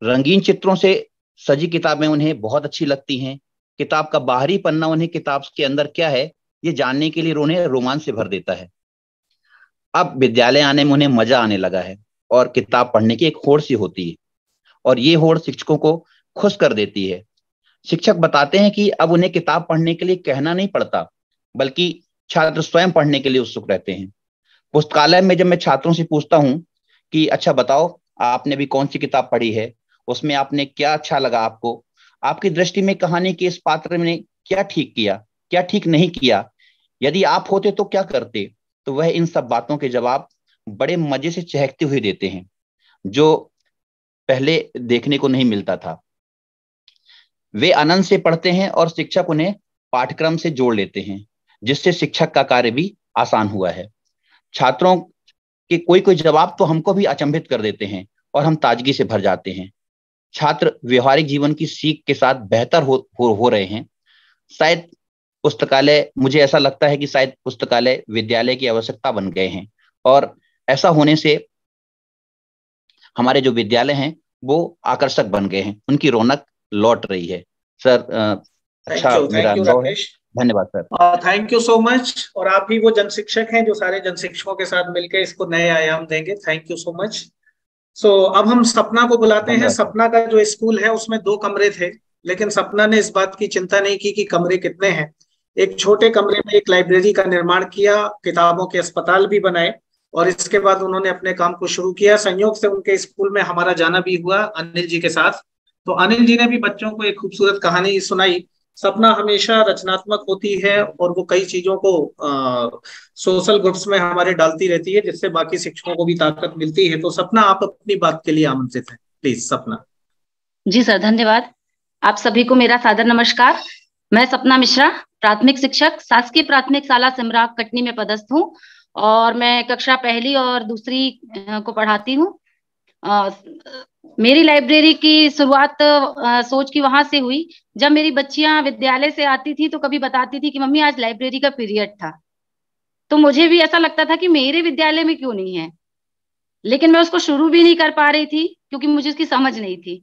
रंगीन चित्रों से सजी किताबें उन्हें बहुत अच्छी लगती हैं। किताब का बाहरी पन्ना उन्हें किताब के अंदर क्या है ये जानने के लिए उन्हें रोमांच से भर देता है। अब विद्यालय आने में उन्हें मजा आने लगा है और किताब पढ़ने की एक होड़ सी होती है, और ये होड़ शिक्षकों को खुश कर देती है। शिक्षक बताते हैं कि अब उन्हें किताब पढ़ने के लिए कहना नहीं पड़ता, बल्कि छात्र स्वयं पढ़ने के लिए उत्सुक रहते हैं। पुस्तकालय में जब मैं छात्रों से पूछता हूं कि अच्छा बताओ, आपने भी कौन सी किताब पढ़ी है, उसमें आपने क्या अच्छा लगा, आपको आपकी दृष्टि में कहानी के इस पात्र ने क्या ठीक किया, क्या ठीक नहीं किया, यदि आप होते तो क्या करते, तो वह इन सब बातों के जवाब बड़े मजे से चहकते हुए देते हैं, जो पहले देखने को नहीं मिलता था। वे आनंद से पढ़ते हैं और शिक्षक उन्हें पाठ्यक्रम से जोड़ लेते हैं, जिससे शिक्षक का कार्य भी आसान हुआ है। छात्रों के कोई जवाब तो हमको भी अचंभित कर देते हैं और हम ताजगी से भर जाते हैं। छात्र व्यवहारिक जीवन की सीख के साथ बेहतर हो रहे हैं। शायद पुस्तकालय, मुझे ऐसा लगता है कि शायद पुस्तकालय विद्यालय की आवश्यकता बन गए हैं, और ऐसा होने से हमारे जो विद्यालय हैं वो आकर्षक बन गए हैं, उनकी रौनक लौट रही है। सर, अच्छा मेरा अनुभव है। धन्यवाद sir. Thank you so much. और आप ही वो जनशिक्षक हैं जो सारे जनशिक्षकों के साथ मिलकर इसको नए आयाम देंगे। Thank you so much. अब हम सपना को बुलाते हैं। सपना का जो स्कूल है उसमें 2 कमरे थे, लेकिन सपना ने इस बात की चिंता नहीं की कि कमरे कितने हैं। एक छोटे कमरे में एक लाइब्रेरी का निर्माण किया, किताबों के अस्पताल भी बनाए, और इसके बाद उन्होंने अपने काम को शुरू किया। संयोग से उनके स्कूल में हमारा जाना भी हुआ अनिल जी के साथ। तो अनिल जी ने भी बच्चों को एक खूबसूरत कहानी सुनाई। सपना हमेशा रचनात्मक होती है और वो कई चीजों को सोशल ग्रुप्स में हमारे डालती रहती है, जिससे बाकी शिक्षकों को भी ताकत मिलती है। तो सपना, आप अपनी बात के लिए आमंत्रित हैं, प्लीज सपना। जी सर, धन्यवाद। आप सभी को मेरा सादर नमस्कार। मैं सपना मिश्रा, प्राथमिक शिक्षक, शासकीय प्राथमिक शाला सिमरा कटनी में पदस्थ हूँ, और मैं कक्षा 1 और 2 को पढ़ाती हूँ। मेरी लाइब्रेरी की शुरुआत सोच की वहां से हुई, जब मेरी बच्चियां विद्यालय से आती थी तो कभी बताती थी कि मम्मी आज लाइब्रेरी का पीरियड था। तो मुझे भी ऐसा लगता था कि मेरे विद्यालय में क्यों नहीं है, लेकिन मैं उसको शुरू भी नहीं कर पा रही थी क्योंकि मुझे उसकी समझ नहीं थी।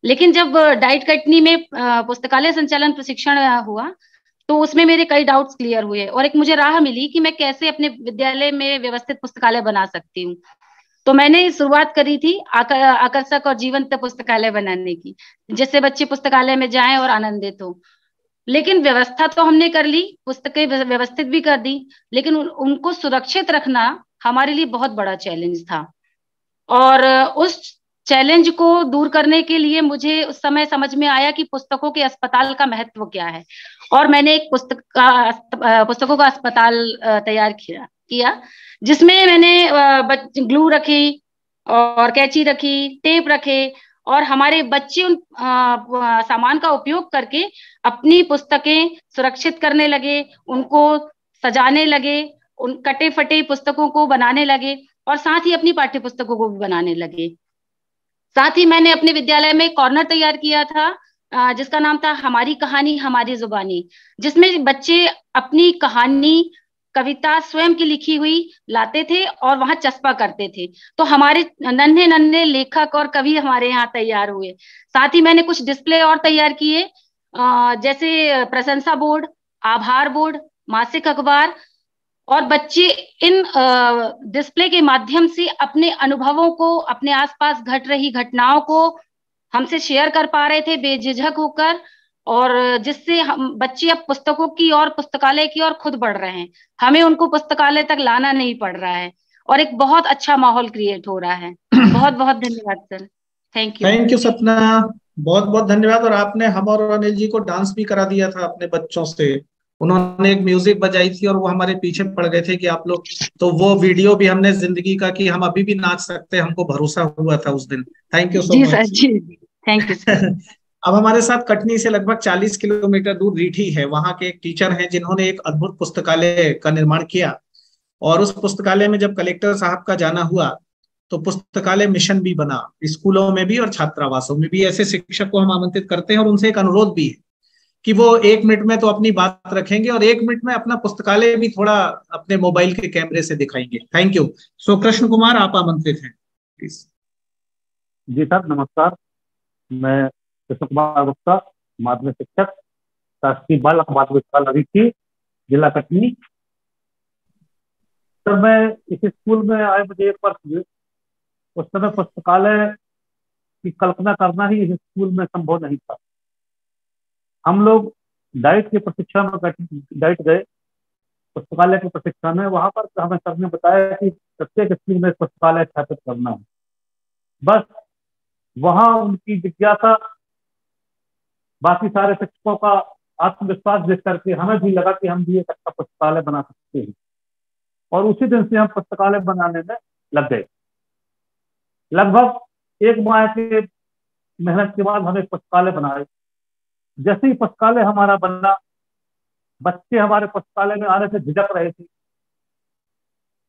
लेकिन जब डाइट कटनी में पुस्तकालय संचालन प्रशिक्षण हुआ तो उसमें मेरे कई डाउट्स क्लियर हुए, और एक मुझे राह मिली कि मैं कैसे अपने विद्यालय में व्यवस्थित पुस्तकालय बना सकती हूँ। तो मैंने शुरुआत करी थी आकर्षक और जीवंत पुस्तकालय बनाने की, जिससे बच्चे पुस्तकालय में जाएं और आनंदित हो। लेकिन व्यवस्था तो हमने कर ली, पुस्तकें व्यवस्थित भी कर दी, लेकिन उनको सुरक्षित रखना हमारे लिए बहुत बड़ा चैलेंज था। और उस चैलेंज को दूर करने के लिए मुझे उस समय समझ में आया कि पुस्तकों के अस्पताल का महत्व क्या है, और मैंने एक पुस्तकों का अस्पताल तैयार किया, जिसमें मैंने ग्लू रखी और कैंची रखी, टेप रखे, और हमारे बच्चे उन सामान का उपयोग करके अपनी पुस्तकें सुरक्षित करने लगे, उनको सजाने लगे, उन कटे फटे पुस्तकों को बनाने लगे, और साथ ही अपनी पाठ्य पुस्तकों को भी बनाने लगे। साथ ही मैंने अपने विद्यालय में कॉर्नर तैयार किया था जिसका नाम था हमारी कहानी हमारी जुबानी, जिसमें बच्चे अपनी कहानी, कविता स्वयं की लिखी हुई लाते थे और वहां चस्पा करते थे। तो हमारे नन्हे नन्हे लेखक और कवि हमारे यहाँ तैयार हुए। साथ ही मैंने कुछ डिस्प्ले और तैयार किए, जैसे प्रशंसा बोर्ड, आभार बोर्ड, मासिक अखबार, और बच्चे इन डिस्प्ले के माध्यम से अपने अनुभवों को, अपने आसपास घट रही घटनाओं को हमसे शेयर कर पा रहे थे बेझिझक होकर, और जिससे हम बच्चे अब पुस्तकों की और पुस्तकालय की ओर खुद बढ़ रहे हैं। हमें उनको पुस्तकालय तक लाना नहीं पड़ रहा है और एक बहुत अच्छा माहौल क्रिएट हो रहा है। बहुत बहुत धन्यवाद sir. Thank you. Thank you सपना, बहुत बहुत धन्यवाद। और आपने हम और अनिल जी को डांस भी करा दिया था अपने बच्चों से। उन्होंने एक म्यूजिक बजाई थी और वो हमारे पीछे पड़ गए थे कि आप लोग, तो वो वीडियो भी हमने जिंदगी का कि हम अभी भी नाच सकते हैं, हमको भरोसा हुआ था उस दिन। थैंक यू सो जी सर, मच। जी जी, थैंक यू सर। अब हमारे साथ कटनी से लगभग 40 किलोमीटर दूर रीठी है, वहां के एक टीचर हैं जिन्होंने एक अद्भुत पुस्तकालय का निर्माण किया। और उस पुस्तकालय में जब कलेक्टर साहब का जाना हुआ तो पुस्तकालय मिशन भी बना, स्कूलों में भी और छात्रावासों में भी। ऐसे शिक्षक को हम आमंत्रित करते हैं और उनसे एक अनुरोध भी है कि वो 1 मिनट में तो अपनी बात रखेंगे और 1 मिनट में अपना पुस्तकालय भी थोड़ा अपने मोबाइल के कैमरे से दिखाएंगे। Thank you. So Krishna Kumar, आप आमंत्रित हैं, प्लीज। जी सर, नमस्कार। मैं कृष्ण कुमार गुप्ता, माध्यमिक शिक्षक, शासकीय बालक माध्यमिक विद्यालय रीठी, जिला कटनी। सर मैं इस स्कूल में आए मुझे 1 वर्ष हुए। उस समय पुस्तकालय की कल्पना करना ही इस स्कूल में संभव नहीं था। हम लोग डाइट के प्रशिक्षण में डाइट गए, पुस्तकालय के प्रशिक्षण में। वहां पर हमें सर ने बताया कि प्रत्येक स्कूल में पुस्तकालय स्थापित करना है। बस वहां उनकी जिज्ञासा, बाकी सारे शिक्षकों का आत्मविश्वास देख करके हमें भी लगा कि हम भी एक अच्छा पुस्तकालय बना सकते हैं। और उसी दिन से हम पुस्तकालय बनाने में लग गए। लगभग 1 माह के मेहनत के बाद हम एक पुस्तकालय बनाए। जैसे ही पुस्तकालय हमारा बना, बच्चे हमारे पुस्तकालय में आने से झिझक रहे थे।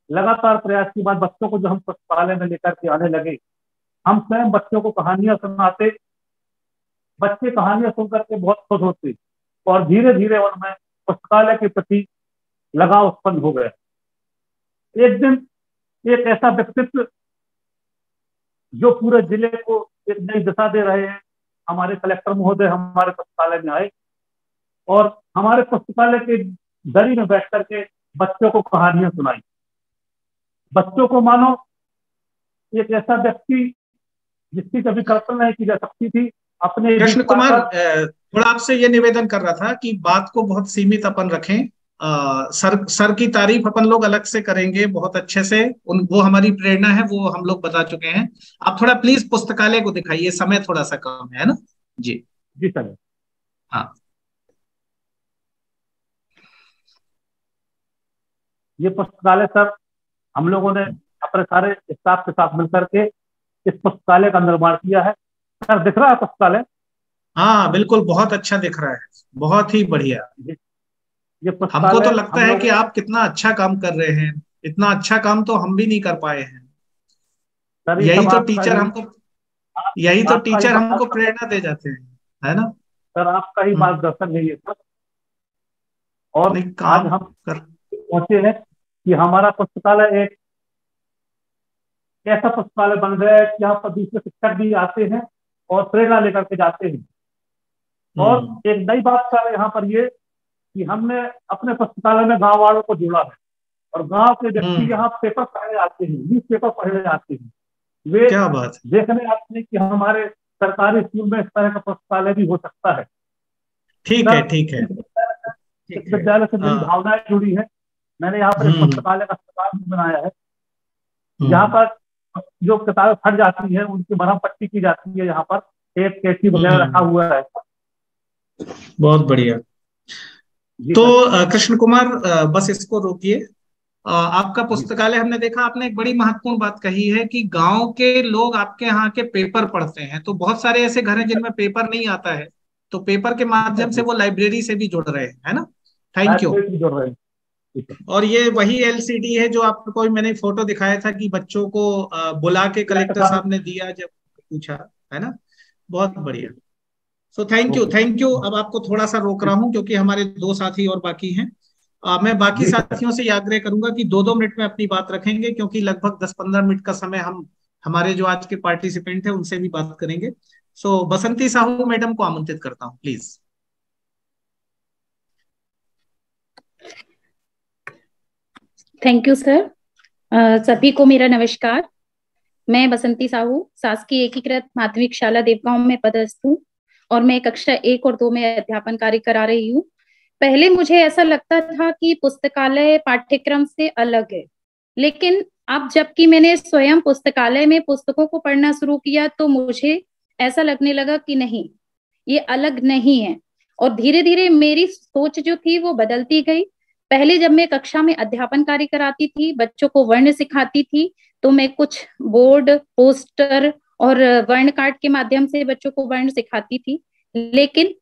लगातार प्रयास के बाद बच्चों को जो हम पुस्तकालय में लेकर के आने लगे, हम स्वयं बच्चों को कहानियां सुनाते। बच्चे कहानियां सुन करके बहुत खुश होते और धीरे धीरे उनमें पुस्तकालय के प्रति लगाव उत्पन्न हो गया। एक दिन एक ऐसा व्यक्तित्व जो पूरे जिले को एक नई दिशा दे रहे हैं, हमारे कलेक्टर महोदय हमारे पुस्तकालय में आए और हमारे पुस्तकालय के दरी में बैठ करके बच्चों को कहानियां सुनाई। बच्चों को मानो एक ऐसा व्यक्ति जिसकी कभी कल्पना नहीं की जा सकती थी अपने। कृष्ण कुमार, थोड़ा आपसे ये निवेदन कर रहा था कि बात को बहुत सीमित अपन रखें। सर की तारीफ अपन लोग अलग से करेंगे बहुत अच्छे से, वो हमारी प्रेरणा है, वो हम लोग बता चुके हैं। आप थोड़ा प्लीज पुस्तकालय को दिखाइए, समय थोड़ा सा कम है ना जी। जी सर। हाँ, ये पुस्तकालय सर हम लोगों ने अपने सारे स्टाफ के साथ मिलकर के इस पुस्तकालय का निर्माण किया है। सर दिख रहा है पुस्तकालय? हाँ बिल्कुल, बहुत अच्छा दिख रहा है, बहुत ही बढ़िया। ये हमको तो लगता है कि आप कितना अच्छा काम कर रहे हैं। इतना अच्छा काम तो हम भी नहीं कर पाए हैं। यही तो टीचर हमको प्रेरणा दे जाते हैं, है ना सर? आपका ही मार्गदर्शन है ये सब। और आज हम पहुंचे हैं कि हमारा पुस्तकालय एक ऐसा पुस्तकालय बन गया है कि यहाँ पर दूसरे शिक्षक भी आते हैं और प्रेरणा लेकर के जाते हैं। और एक नई बात का यहाँ पर ये कि हमने अपने पुस्तकालय में गांव वालों को जोड़ा है और गांव के व्यक्ति यहाँ पेपर पढ़ने आते हैं, न्यूज पेपर पढ़ने आते हैं। वे क्या बात देखने आते हैं कि हमारे सरकारी स्कूल में इस तरह का पुस्तकालय भी हो सकता है। ठीक है, ठीक है। इस विद्यालय से मेरी भावनाएं जुड़ी है। मैंने यहाँ पर एक पुस्तकालय का अस्पताल भी बनाया है। यहाँ पर जो किताबें फट जाती है उनकी मरहम पट्टी की जाती है। यहाँ पर एक कैंची वगैरह रखा हुआ है। बहुत बढ़िया। तो कृष्ण कुमार, बस इसको रोकिए। आपका पुस्तकालय हमने देखा, आपने एक बड़ी महत्वपूर्ण बात कही है कि गांव के लोग आपके यहाँ के पेपर पढ़ते हैं। तो बहुत सारे ऐसे घर हैं जिनमें पेपर नहीं आता है, तो पेपर के माध्यम से वो लाइब्रेरी से भी जुड़ रहे हैं, है ना। Thank you. और ये वही एलसीडी है जो आपको मैंने फोटो दिखाया था कि बच्चों को बुला के कलेक्टर साहब ने दिया जब पूछा, है ना। बहुत बढ़िया। सो थैंक यू। अब आपको थोड़ा सा रोक रहा हूं क्योंकि हमारे 2 साथी और बाकी हैं। मैं बाकी साथियों से यह आग्रह करूंगा कि 2-2 मिनट में अपनी बात रखेंगे, क्योंकि लगभग 10-15 मिनट का समय हम हमारे जो आज के पार्टिसिपेंट हैं उनसे भी बात करेंगे। सो बसंती साहू मैडम को आमंत्रित करता हूँ, प्लीज। Thank you sir. सभी को मेरा नमस्कार। मैं बसंती साहू शासकीय एकीकृत माध्यमिक शाला देवगांव में पदस्थ हूँ और मैं कक्षा 1 और 2 में अध्यापन कार्य करा रही हूँ। पहले मुझे ऐसा लगता था कि पुस्तकालय पाठ्यक्रम से अलग है, लेकिन अब जबकि मैंने स्वयं पुस्तकालय में पुस्तकों को पढ़ना शुरू किया तो मुझे ऐसा लगने लगा कि नहीं, ये अलग नहीं है। और धीरे धीरे मेरी सोच जो थी वो बदलती गई। पहले जब मैं कक्षा में अध्यापन कार्य कराती थी, बच्चों को वर्ण सिखाती थी, तो मैं कुछ बोर्ड, पोस्टर और वर्ण कार्ड के माध्यम से बच्चों को वर्ण सिखाती थी। लेकिन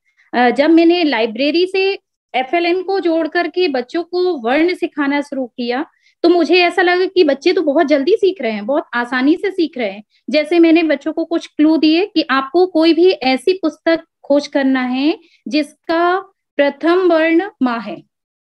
जब मैंने लाइब्रेरी से FLN को जोड़ करके बच्चों को वर्ण सिखाना शुरू किया तो मुझे ऐसा लगा कि बच्चे तो बहुत जल्दी सीख रहे हैं, बहुत आसानी से सीख रहे हैं। जैसे मैंने बच्चों को कुछ क्लू दिए कि आपको कोई भी ऐसी पुस्तक खोज करना है जिसका प्रथम वर्ण माँ है,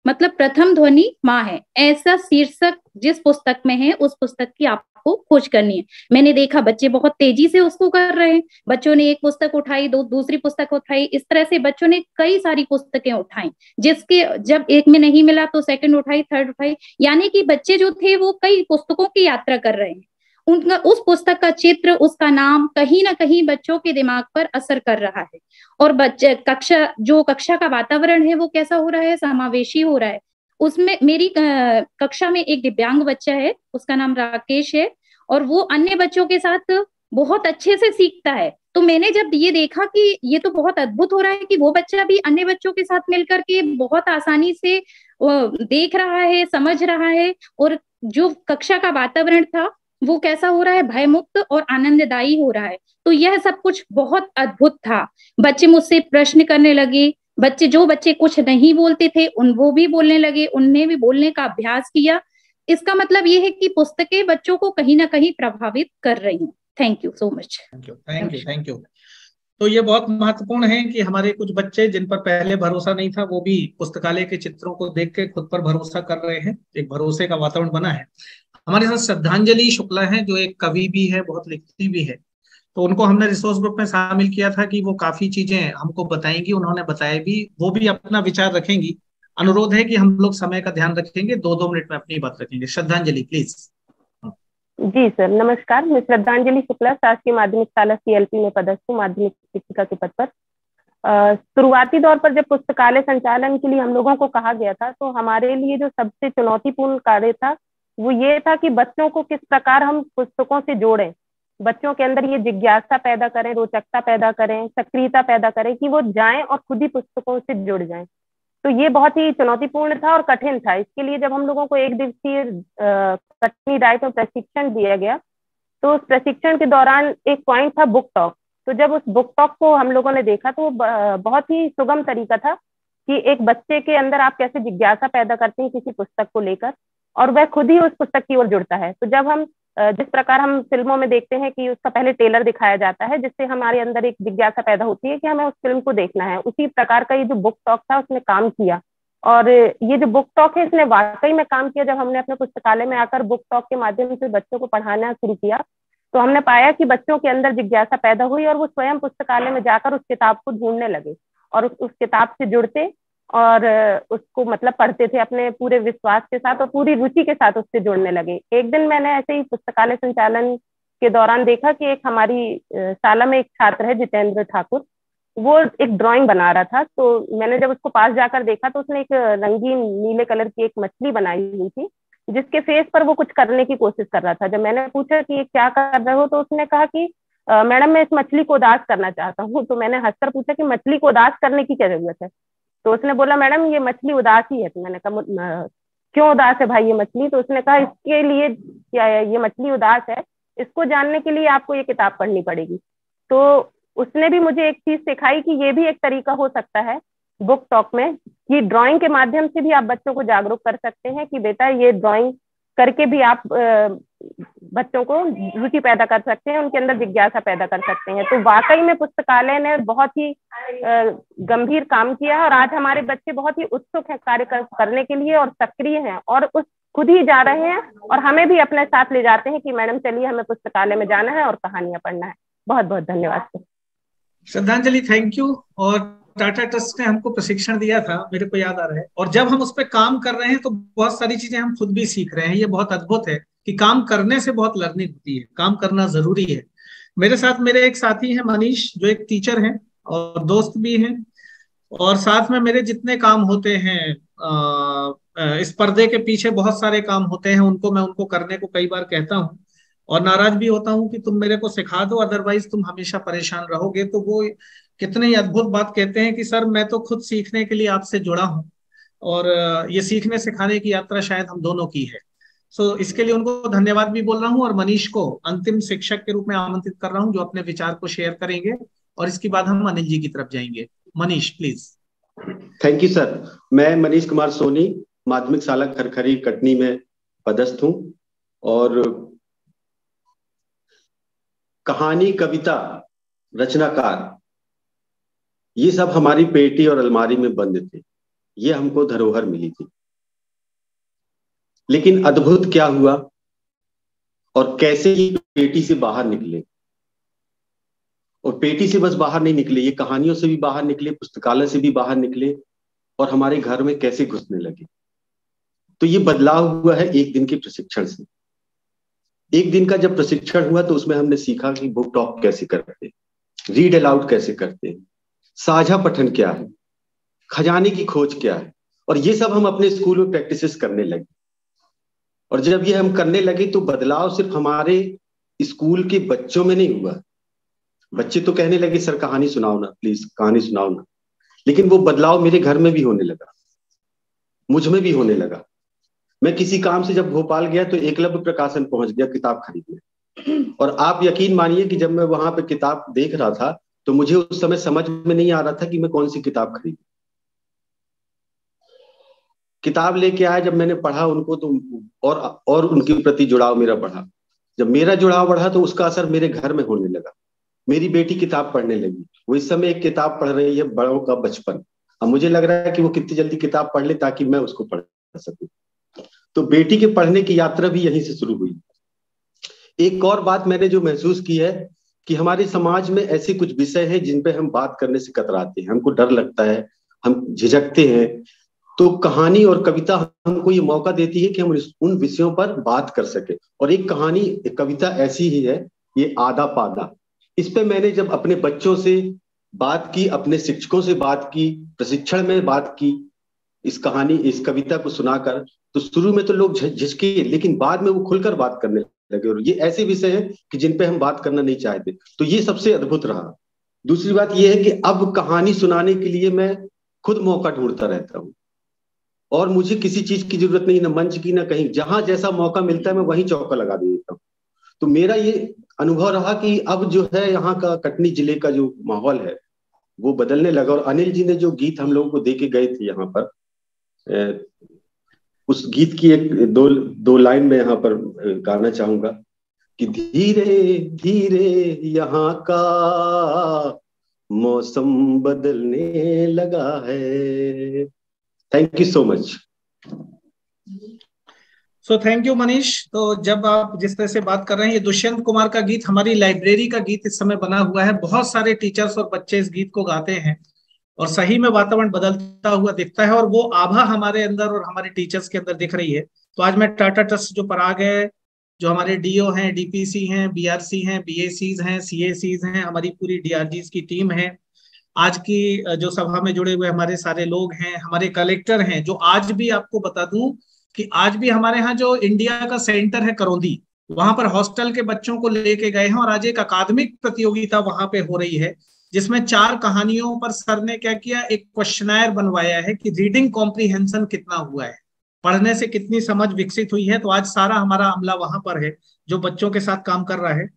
मतलब प्रथम ध्वनि माँ है, ऐसा शीर्षक जिस पुस्तक में है उस पुस्तक की आपको खोज करनी है। मैंने देखा बच्चे बहुत तेजी से उसको कर रहे हैं। बच्चों ने एक पुस्तक उठाई, दूसरी पुस्तक उठाई, इस तरह से बच्चों ने कई सारी पुस्तकें उठाई, जिसके जब एक में नहीं मिला तो सेकंड उठाई, थर्ड उठाई, यानी कि बच्चे जो थे वो कई पुस्तकों की यात्रा कर रहे हैं। उनका उस पुस्तक का चित्र, उसका नाम कहीं ना कहीं बच्चों के दिमाग पर असर कर रहा है। और बच्चे कक्षा का वातावरण है वो कैसा हो रहा है, समावेशी हो रहा है। उसमें मेरी कक्षा में एक दिव्यांग बच्चा है, उसका नाम राकेश है, और वो अन्य बच्चों के साथ बहुत अच्छे से सीखता है। तो मैंने जब ये देखा कि ये तो बहुत अद्भुत हो रहा है कि वो बच्चा भी अन्य बच्चों के साथ मिलकर के बहुत आसानी से देख रहा है, समझ रहा है, और जो कक्षा का वातावरण था वो कैसा हो रहा है, भयमुक्त और आनंददायी हो रहा है। तो यह सब कुछ बहुत अद्भुत था। बच्चे मुझसे प्रश्न करने लगे, जो बच्चे कुछ नहीं बोलते थे वो भी बोलने लगे, उनने भी बोलने का अभ्यास किया। इसका मतलब ये है कि पुस्तकें बच्चों को कहीं ना कहीं प्रभावित कर रही हैं। Thank you so much. Thank you. तो ये बहुत महत्वपूर्ण है कि हमारे कुछ बच्चे जिन पर पहले भरोसा नहीं था वो भी पुस्तकालय के चित्रों को देख के खुद पर भरोसा कर रहे हैं। एक भरोसे का वातावरण बना है। हमारे साथ श्रद्धांजलि शुक्ला है जो एक कवि भी है, बहुत लिखती भी है। तो उनको हमने रिसोर्स ग्रुप में शामिल किया था कि वो काफी चीजें हमको बताएंगी, उन्होंने बताया भी, वो भी अपना विचार रखेंगी। अनुरोध है कि हम लोग समय का ध्यान रखेंगे, 2-2 मिनट में अपनी बात रखेंगे। श्रद्धांजलि प्लीज। जी सर, नमस्कार। मैं श्रद्धांजलि शुक्ला शासकीय माध्यमिक शाला CLP में पदस्थ हूँ, माध्यमिक शिक्षिका के पद पर। शुरुआती दौर पर जब पुस्तकालय संचालन के लिए हम लोगों को कहा गया था तो हमारे लिए जो सबसे चुनौतीपूर्ण कार्य था वो ये था कि बच्चों को किस प्रकार हम पुस्तकों से जोड़ें, बच्चों के अंदर ये जिज्ञासा पैदा करें, रोचकता पैदा करें, सक्रियता पैदा करें कि वो जाएं और खुद ही पुस्तकों से जुड़ जाएं। तो ये बहुत ही चुनौतीपूर्ण था और कठिन था। इसके लिए जब हम लोगों को 1 दिवसीय कटनी राइट में प्रशिक्षण दिया गया तो उस प्रशिक्षण के दौरान एक पॉइंट था बुक टॉक। तो जब उस बुक टॉक को हम लोगों ने देखा तो बहुत ही सुगम तरीका था कि एक बच्चे के अंदर आप कैसे जिज्ञासा पैदा करते हैं किसी पुस्तक को लेकर और वह खुद ही उस पुस्तक की ओर जुड़ता है। तो जब हम जिस प्रकार हम फिल्मों में देखते हैं कि उसका पहले ट्रेलर दिखाया जाता है जिससे हमारे अंदर एक जिज्ञासा पैदा होती है कि हमें उस फिल्म को देखना है, उसी प्रकार का ये जो बुक टॉक था उसने काम किया। और ये जो बुक टॉक है इसने वाकई में काम किया। जब हमने अपने पुस्तकालय में आकर बुक टॉक के माध्यम से बच्चों को पढ़ाना शुरू किया तो हमने पाया कि बच्चों के अंदर जिज्ञासा पैदा हुई और वो स्वयं पुस्तकालय में जाकर उस किताब को ढूंढने लगे और उस किताब से जुड़ते और उसको मतलब पढ़ते थे अपने पूरे विश्वास के साथ और पूरी रुचि के साथ उससे जुड़ने लगे। एक दिन मैंने ऐसे ही पुस्तकालय संचालन के दौरान देखा कि एक हमारी शाला में एक छात्र है जितेंद्र ठाकुर, वो एक ड्राइंग बना रहा था। तो मैंने जब उसको पास जाकर देखा तो उसने एक रंगीन नीले कलर की एक मछली बनाई हुई थी जिसके फेस पर वो कुछ करने की कोशिश कर रहा था। जब मैंने पूछा कि ये क्या कर रहे हो तो उसने कहा कि मैडम मैं इस मछली को उदास करना चाहता हूँ। तो मैंने हंसकर पूछा कि मछली को उदास करने की क्या जरूरत है? तो उसने बोला मैडम ये मछली उदास ही है। तो मैंने कहा क्यों उदास है भाई ये मछली? तो उसने कहा इसके लिए क्या ये मछली उदास है, इसको जानने के लिए आपको ये किताब पढ़नी पड़ेगी। तो उसने भी मुझे एक चीज सिखाई कि ये भी एक तरीका हो सकता है बुक टॉक में कि ड्राइंग के माध्यम से भी आप बच्चों को जागरूक कर सकते हैं कि बेटा ये ड्राइंग करके भी आप बच्चों को रुचि पैदा कर सकते हैं, उनके अंदर जिज्ञासा पैदा कर सकते हैं। तो वाकई में पुस्तकालय ने बहुत ही गंभीर काम किया और आज हमारे बच्चे बहुत ही उत्सुक हैं कार्य करने के लिए और सक्रिय हैं और उस खुद ही जा रहे हैं और हमें भी अपने साथ ले जाते हैं कि मैडम चलिए हमें पुस्तकालय में जाना है और कहानियां पढ़ना है। बहुत बहुत धन्यवाद श्रद्धांजलि, थैंक यू। और टाटा ट्रस्ट ने हमको प्रशिक्षण दिया था, मेरे को याद आ रहा है, और जब हम उस पर काम कर रहे हैं तो बहुत सारी चीजें हम खुद भी सीख रहे हैं। ये बहुत अद्भुत है कि काम करने से बहुत लर्निंग होती है, काम करना जरूरी है। मेरे साथ मेरे एक साथी हैं मनीष जो एक टीचर हैं और दोस्त भी हैं। और साथ में मेरे जितने काम होते हैं इस पर्दे के पीछे बहुत सारे काम होते हैं, उनको करने को कई बार कहता हूँ और नाराज भी होता हूँ कि तुम मेरे को सिखा दो, अदरवाइज तुम हमेशा परेशान रहोगे। तो वो कितनी अद्भुत बात कहते हैं कि सर मैं तो खुद सीखने के लिए आपसे जुड़ा हूँ और ये सीखने सिखाने की यात्रा शायद हम दोनों की है। सो इसके लिए उनको धन्यवाद भी बोल रहा हूँ और मनीष को अंतिम शिक्षक के रूप में आमंत्रित कर रहा हूँ जो अपने विचार को शेयर करेंगे और इसके बाद हम अनिल जी की तरफ जाएंगे। Manish please. Thank you sir. मैं मनीष कुमार सोनी माध्यमिक शाला खरखरी कटनी में पदस्थ हूँ और कहानी, कविता, रचनाकार ये सब हमारी पेटी और अलमारी में बंद थे, ये हमको धरोहर मिली थी। लेकिन अद्भुत क्या हुआ और कैसे ये पेटी से बाहर निकले, और पेटी से बस बाहर नहीं निकले, ये कहानियों से भी बाहर निकले, पुस्तकालय से भी बाहर निकले और हमारे घर में कैसे घुसने लगे। तो ये बदलाव हुआ है एक दिन के प्रशिक्षण से। एक दिन का जब प्रशिक्षण हुआ तो उसमें हमने सीखा कि बुक टॉक कैसे करते हैं, रीड अलाउड कैसे करते हैं, साझा पठन क्या है, खजाने की खोज क्या है, और ये सब हम अपने स्कूल में प्रैक्टिसेस करने लगे। और जब ये हम करने लगे तो बदलाव सिर्फ हमारे स्कूल के बच्चों में नहीं हुआ। बच्चे तो कहने लगे सर कहानी सुनाओ ना, प्लीज कहानी सुनाओ ना, लेकिन वो बदलाव मेरे घर में भी होने लगा, मुझ में भी होने लगा। मैं किसी काम से जब भोपाल गया तो एकलव्य प्रकाशन पहुंच गया किताब खरीदने, और आप यकीन मानिए कि जब मैं वहां पे किताब देख रहा था तो मुझे उस समय समझ में नहीं आ रहा था कि मैं कौन सी किताब खरीदूं। किताब लेके आया, जब मैंने पढ़ा उनको तो और उनके प्रति जुड़ाव मेरा बढ़ा। जब मेरा जुड़ाव बढ़ा तो उसका असर मेरे घर में होने लगा। मेरी बेटी किताब पढ़ने लगी, वो इस समय एक किताब पढ़ रही है, बड़ों का बचपन। अब मुझे लग रहा है कि वो कितनी जल्दी किताब पढ़ ले ताकि मैं उसको पढ़ सकूं। तो बेटी के पढ़ने की यात्रा भी यहीं से शुरू हुई। एक और बात मैंने जो महसूस की है कि हमारे समाज में ऐसे कुछ विषय हैं जिन पे हम बात करने से कतराते हैं, हमको डर लगता है, हम झिझकते हैं। तो कहानी और कविता हमको ये मौका देती है कि हम उन विषयों पर बात कर सके। और एक कहानी, एक कविता ऐसी ही है, ये आधा पादा। इस पे मैंने जब अपने बच्चों से बात की, अपने शिक्षकों से बात की, प्रशिक्षण में बात की इस कहानी, इस कविता को सुनाकर, तो शुरू में तो लोग झिझके, लेकिन बाद में वो खुलकर बात करने लगे। और ये ऐसे विषय हैं कि जिन पे हम बात करना नहीं चाहते। तो ये सबसे अद्भुत रहा। दूसरी बात ये है कि अब कहानी सुनाने के लिए मैं खुद मौका ढूंढता रहता हूँ और मुझे किसी चीज की जरूरत नहीं, ना मंच की, ना कहीं। जहां जैसा मौका मिलता है मैं वहीं चौका लगा देता हूँ। तो मेरा ये अनुभव रहा कि अब जो है यहाँ का कटनी जिले का जो माहौल है वो बदलने लगा। और अनिल जी ने जो गीत हम लोगों को दे के गए थे यहाँ पर, उस गीत की एक दो लाइन में यहाँ पर गाना चाहूंगा कि धीरे धीरे यहाँ का मौसम बदलने लगा है। Thank you so much. So thank you Manish. तो जब आप जिस तरह से बात कर रहे हैं, ये दुष्यंत कुमार का गीत, हमारी लाइब्रेरी का गीत इस समय बना हुआ है। बहुत सारे टीचर्स और बच्चे इस गीत को गाते हैं और सही में वातावरण बदलता हुआ दिखता है और वो आभा हमारे अंदर और हमारे टीचर्स के अंदर दिख रही है। तो आज मैं टाटा ट्रस्ट जो पराग है, जो हमारे डीओ हैं, डीपीसी हैं, बीआरसी हैं, बीएसीज हैं, सीएसीज हैं, हमारी पूरी डीआरजीज की टीम है, आज की जो सभा में जुड़े हुए हमारे सारे लोग हैं, हमारे कलेक्टर हैं, जो आज भी आपको बता दूं कि आज भी हमारे यहाँ जो इंडिया का सेंटर है करौंदी, वहां पर हॉस्टल के बच्चों को लेके गए हैं और आज एक अकादमिक प्रतियोगिता वहां पे हो रही है जिसमें 4 कहानियों पर सर ने क्या किया, एक क्वेश्चनर बनवाया है कि रीडिंग कॉम्प्रीहेंशन कितना हुआ है, पढ़ने से कितनी समझ विकसित हुई है। तो आज सारा हमारा अमला वहां पर है जो बच्चों के साथ काम कर रहा है।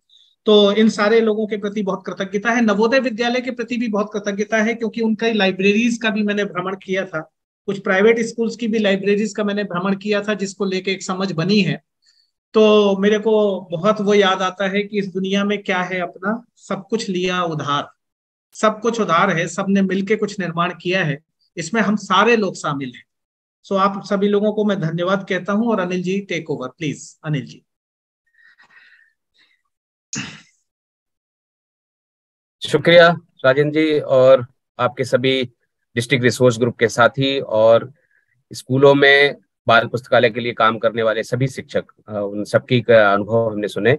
तो इन सारे लोगों के प्रति बहुत कृतज्ञता है। नवोदय विद्यालय के प्रति भी बहुत कृतज्ञता है क्योंकि उनका लाइब्रेरीज का भी मैंने भ्रमण किया था, कुछ प्राइवेट स्कूल्स की भी लाइब्रेरीज का मैंने भ्रमण किया था जिसको लेके एक समझ बनी है। तो मेरे को बहुत वो याद आता है कि इस दुनिया में क्या है अपना, सब कुछ लिया उधार, सब कुछ उधार है, सबने मिलके कुछ निर्माण किया है, इसमें हम सारे लोग शामिल हैं। सो आप सभी लोगों को मैं धन्यवाद कहता हूं और Anil ji take over please. Anil ji. शुक्रिया राजेंद्र जी और आपके सभी डिस्ट्रिक्ट रिसोर्स ग्रुप के साथी और स्कूलों में बाल पुस्तकालय के लिए काम करने वाले सभी शिक्षक, उन सबकी अनुभव हमने सुने।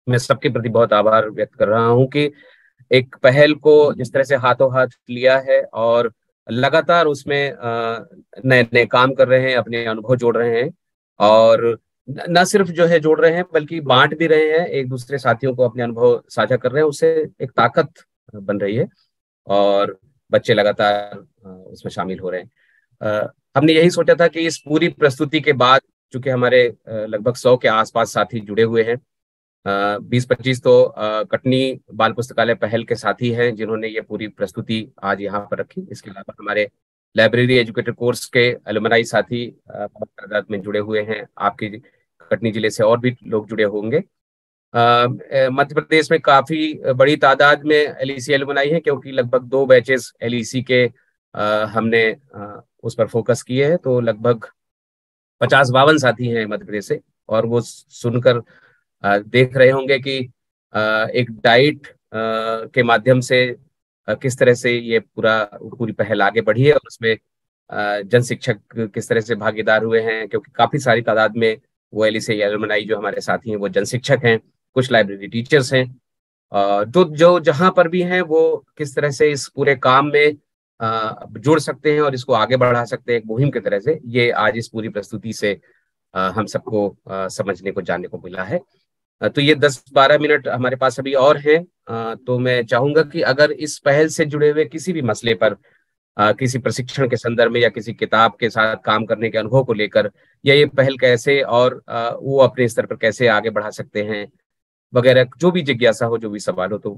मैं सबके प्रति बहुत आभार व्यक्त कर रहा हूं कि एक पहल को जिस तरह से हाथों हाथ लिया है और लगातार उसमें नए नए काम कर रहे हैं, अपने अनुभव जोड़ रहे हैं और न सिर्फ जो है जोड़ रहे हैं बल्कि बांट भी रहे हैं, एक दूसरे साथियों को अपने अनुभव साझा कर रहे हैं, उससे एक ताकत बन रही है और बच्चे लगातार उसमें शामिल हो रहे हैं। हमने यही सोचा था कि इस पूरी प्रस्तुति के बाद, चूंकि हमारे लगभग 100 के आसपास साथी जुड़े हुए हैं, 20-25 तो कटनी बाल पुस्तकालय पहल के साथी हैं जिन्होंने ये पूरी प्रस्तुति आज यहाँ पर रखी। इसके अलावा हमारे लाइब्रेरी एजुकेटर कोर्स के एलुमनाई साथी बहुत तादाद में जुड़े हुए हैं। आपके कटनी जिले से और भी लोग जुड़े होंगे। मध्य प्रदेश में काफी बड़ी तादाद में एलईसी एलुमनाई है, क्योंकि लगभग 2 बैचेस एलईसी के हमने उस पर फोकस किए हैं। तो लगभग 50-52 साथी हैं मध्य प्रदेश से, और वो सुनकर देख रहे होंगे कि एक डाइट के माध्यम से किस तरह से ये पूरी पहल आगे बढ़ी है और उसमें जन शिक्षक किस तरह से भागीदार हुए हैं, क्योंकि काफी सारी तादाद में वो एलईसी एलुमनाई जो हमारे साथी हैं वो जन शिक्षक हैं, कुछ लाइब्रेरी टीचर्स हैं, तो जो जहां पर भी हैं वो किस तरह से इस पूरे काम में जुड़ सकते हैं और इसको आगे बढ़ा सकते हैं एक मुहिम की तरह से। ये आज इस पूरी प्रस्तुति से हम सबको समझने को, जानने को मिला है। तो ये 10-12 मिनट हमारे पास अभी और हैं, तो मैं चाहूंगा कि अगर इस पहल से जुड़े हुए किसी भी मसले पर, किसी प्रशिक्षण के संदर्भ में या किसी किताब के साथ काम करने के अनुभव को लेकर, या ये पहल कैसे और वो अपने स्तर पर कैसे आगे बढ़ा सकते हैं वगैरह, जो भी जिज्ञासा हो, जो भी सवाल हो, तो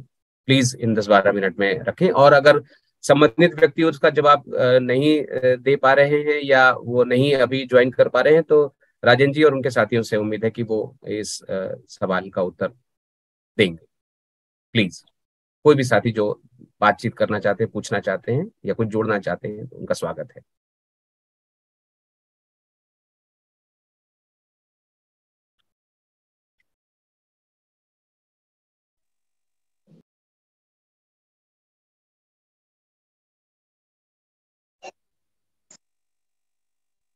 प्लीज इन 10-12 मिनट में रखें। और अगर संबंधित व्यक्ति उसका जवाब नहीं दे पा रहे हैं या वो नहीं अभी ज्वाइन कर पा रहे हैं, तो राजेंद्र जी और उनके साथियों से उम्मीद है कि वो इस सवाल का उत्तर देंगे। प्लीज कोई भी साथी जो बातचीत करना चाहते हैं, पूछना चाहते हैं या कुछ जोड़ना चाहते हैं, तो उनका स्वागत है।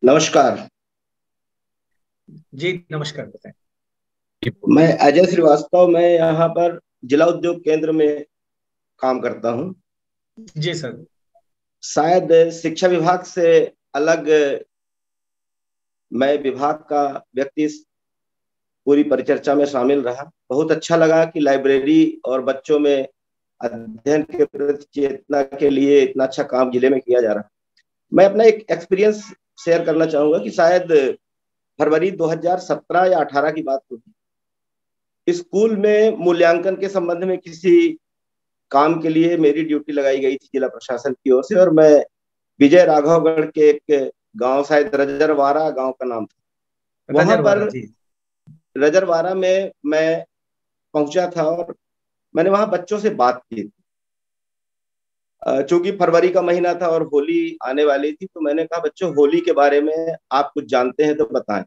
नमस्कार जी, नमस्कार। बताएं। मैं अजय श्रीवास्तव, मैं यहाँ पर जिला उद्योग केंद्र में काम करता हूँ। जी सर। शायद शिक्षा विभाग से अलग मैं विभाग का व्यक्ति पूरी परिचर्चा में शामिल रहा। बहुत अच्छा लगा कि लाइब्रेरी और बच्चों में अध्ययन के प्रति चेतना के लिए इतना अच्छा काम जिले में किया जा रहा है। मैं अपना एक एक्सपीरियंस शेयर करना चाहूंगा कि शायद फरवरी 2017 या 18 की बात होगी। स्कूल में मूल्यांकन के संबंध में किसी काम के लिए मेरी ड्यूटी लगाई गई थी जिला प्रशासन की ओर से, और मैं विजय राघवगढ़ के एक गांव, शायद रजरवारा गांव का नाम था, वहां पर रजरवारा में मैं पहुंचा था और मैंने वहां बच्चों से बात की। चूंकि फरवरी का महीना था और होली आने वाली थी, तो मैंने कहा बच्चों, होली के बारे में आप कुछ जानते हैं तो बताएं।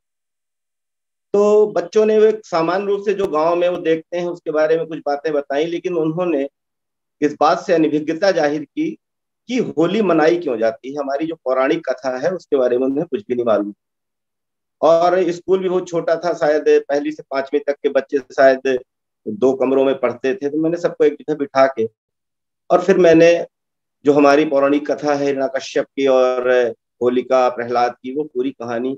तो बच्चों ने वो सामान्य रूप से जो गांव में वो देखते हैं उसके बारे में कुछ बातें बताई, लेकिन उन्होंने इस बात से अनभिज्ञता जाहिर की कि होली मनाई क्यों जाती है। हमारी जो पौराणिक कथा है उसके बारे में उन्हें कुछ भी नहीं मालूम। और स्कूल भी बहुत छोटा था, शायद 1ली से 5वीं तक के बच्चे शायद 2 कमरों में पढ़ते थे। तो मैंने सबको एक जगह बिठा के और फिर मैंने जो हमारी पौराणिक कथा है हिरण्यकश्यप की और होलिका प्रहलाद की, वो पूरी कहानी,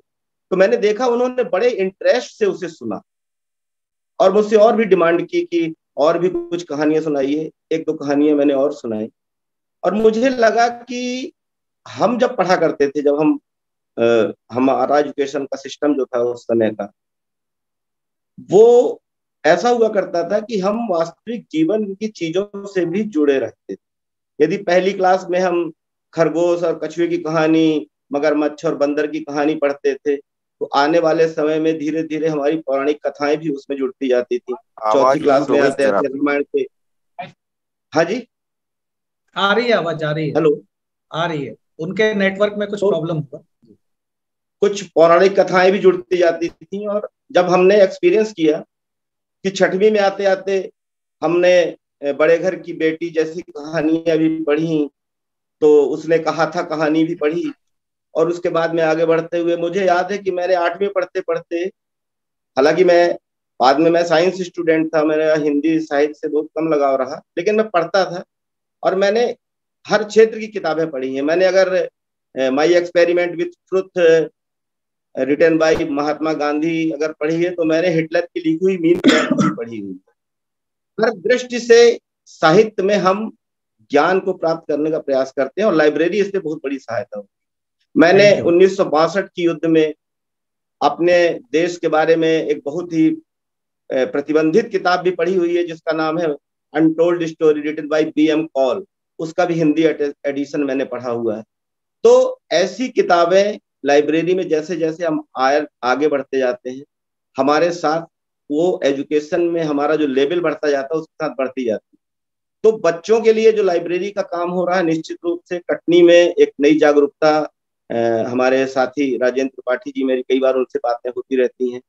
तो मैंने देखा उन्होंने बड़े इंटरेस्ट से उसे सुना और मुझसे और भी डिमांड की कि और भी कुछ कहानियां सुनाइए। 1-2 कहानियां मैंने और सुनाई और मुझे लगा कि हम जब पढ़ा करते थे, जब हमारा एजुकेशन का सिस्टम जो था उस समय का, वो ऐसा हुआ करता था कि हम वास्तविक जीवन की चीजों से भी जुड़े रहते थे। यदि पहली क्लास में हम खरगोश और कछुए की कहानी, मगरमच्छ और बंदर की कहानी पढ़ते थे, तो आने वाले समय में धीरे धीरे हमारी पौराणिक कथाएं भी उसमें जुड़ती जाती थी। 4थी क्लास में आते आते रामायण के। हाँ जी, आ रही है आवाज? आ रही है? हेलो, आ रही है। उनके नेटवर्क में कुछ प्रॉब्लम हुआ। कुछ पौराणिक कथाएं भी जुड़ती जाती थी। और जब हमने एक्सपीरियंस किया कि 6वीं में आते आते हमने बड़े घर की बेटी जैसी कहानियां भी पढ़ी, तो उसने कहा था कहानी भी पढ़ी, और उसके बाद में आगे बढ़ते हुए मुझे याद है कि मैंने 8वीं पढ़ते पढ़ते, हालांकि मैं बाद में मैं साइंस स्टूडेंट था, मेरा हिंदी साहित्य से बहुत कम लगाव रहा, लेकिन मैं पढ़ता था और मैंने हर क्षेत्र की किताबें पढ़ी हैं। मैंने अगर my experiment with truth written by Mahatma Gandhi अगर पढ़ी है, तो मैंने हिटलर की लिखी हुई मीन कैम्प भी पढ़ी हुई। हर दृष्टि से साहित्य में हम ज्ञान को प्राप्त करने का प्रयास करते हैं और लाइब्रेरी इससे बहुत बड़ी सहायता होती है। मैंने 1962 की युद्ध में अपने देश के बारे में एक बहुत ही प्रतिबंधित किताब भी पढ़ी हुई है, जिसका नाम है untold story written by B.M. Kaul. उसका भी हिंदी एडिशन मैंने पढ़ा हुआ है। तो ऐसी किताबें लाइब्रेरी में जैसे जैसे हम आगे बढ़ते जाते हैं, हमारे साथ वो एजुकेशन में हमारा जो लेवल बढ़ता जाता है उसके साथ बढ़ती जाती है। तो बच्चों के लिए जो लाइब्रेरी का काम हो रहा है, निश्चित रूप से कटनी में एक नई जागरूकता, हमारे साथी राजेंद्र त्रिपाठी जी, मेरी कई बार उनसे बातें होती रहती हैं,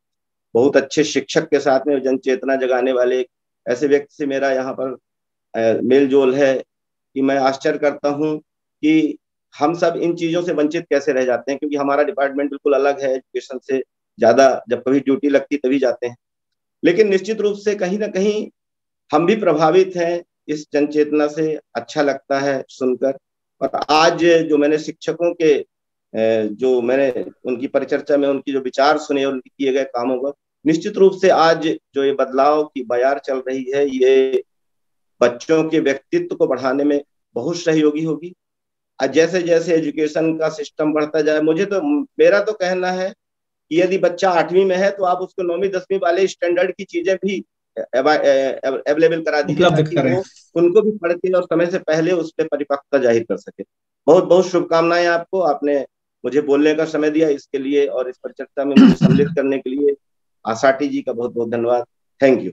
बहुत अच्छे शिक्षक के साथ में जन चेतना जगाने वाले ऐसे व्यक्ति से मेरा यहाँ पर मेल जोल है कि मैं आश्चर्य करता हूँ कि हम सब इन चीजों से वंचित कैसे रह जाते हैं, क्योंकि हमारा डिपार्टमेंट बिल्कुल अलग है, एजुकेशन से ज्यादा जब कभी ड्यूटी लगती तभी जाते हैं। लेकिन निश्चित रूप से कहीं ना कहीं हम भी प्रभावित हैं इस जन चेतना से, अच्छा लगता है सुनकर। और आज जो मैंने शिक्षकों के जो मैंने उनकी परिचर्चा में उनकी जो विचार सुने और उनके किए गए कामों का, निश्चित रूप से आज जो ये बदलाव की बयार चल रही है, ये बच्चों के व्यक्तित्व को बढ़ाने में बहुत सहयोगी होगी। जैसे जैसे एजुकेशन का सिस्टम बढ़ता जाए, मेरा तो कहना है कि यदि बच्चा 8वीं में है तो आप उसको 9वीं 10वीं वाले स्टैंडर्ड की चीजें भी अवेलेबल करा दीजिए, ताकि वो उनको भी पढ़ के और समय से पहले उस पर परिपक्वता जाहिर कर सके। बहुत बहुत शुभकामनाएं आपको, आपने मुझे बोलने का समय दिया इसके लिए और इस परिचर्चा में मुझे सम्मिलित करने के लिए आसाटी जी का बहुत बहुत धन्यवाद। Thank you.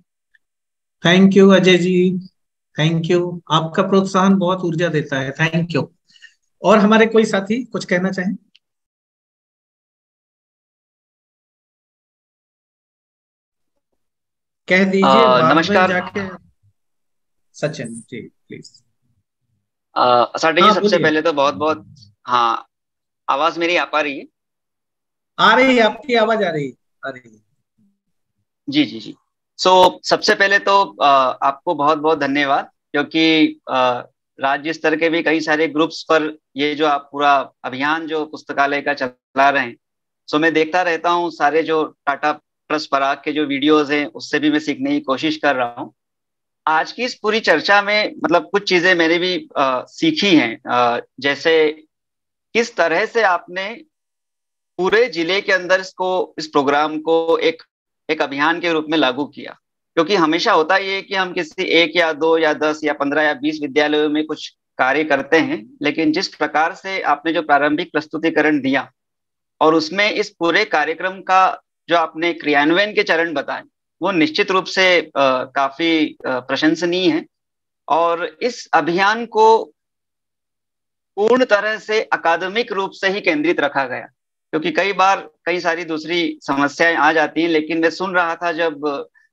Thank you Ajay ji, thank you. आपका प्रोत्साहन बहुत ऊर्जा देता है, थैंक यू। और हमारे कोई साथी कुछ कहना चाहें? कह दीजिए बाद में जाके। सचिन जी प्लीज। आसाटी जी, सबसे पहले तो बहुत बहुत, हाँ आवाज मेरी आ पा रही है? आ रही है, आपकी आवाज आ रही है। जी जी जी। सबसे पहले तो आपको बहुत बहुत धन्यवाद, क्योंकि राज्य स्तर के भी कई सारे ग्रुप्स पर ये जो आप पूरा अभियान जो पुस्तकालय का चला रहे हैं, मैं देखता रहता हूँ सारे जो टाटा प्रेस पराग के जो वीडियोस हैं उससे भी मैं सीखने की कोशिश कर रहा हूँ। आज की इस पूरी चर्चा में मतलब कुछ चीजें मैंने भी सीखी हैं, जैसे किस तरह से आपने पूरे जिले के अंदर इस प्रोग्राम को एक अभियान के रूप में लागू किया। क्योंकि हमेशा होता ये है कि हम किसी 1 या 2 या 10 या 15 या 20 विद्यालयों में कुछ कार्य करते हैं, लेकिन जिस प्रकार से आपने जो प्रारंभिक प्रस्तुतिकरण दिया और उसमें इस पूरे कार्यक्रम का जो आपने क्रियान्वयन के चरण बताए, वो निश्चित रूप से काफी प्रशंसनीय है। और इस अभियान को पूर्ण तरह से अकादमिक रूप से ही केंद्रित रखा गया, क्योंकि कई बार कई सारी दूसरी समस्याएं आ जाती हैं। लेकिन मैं सुन रहा था, जब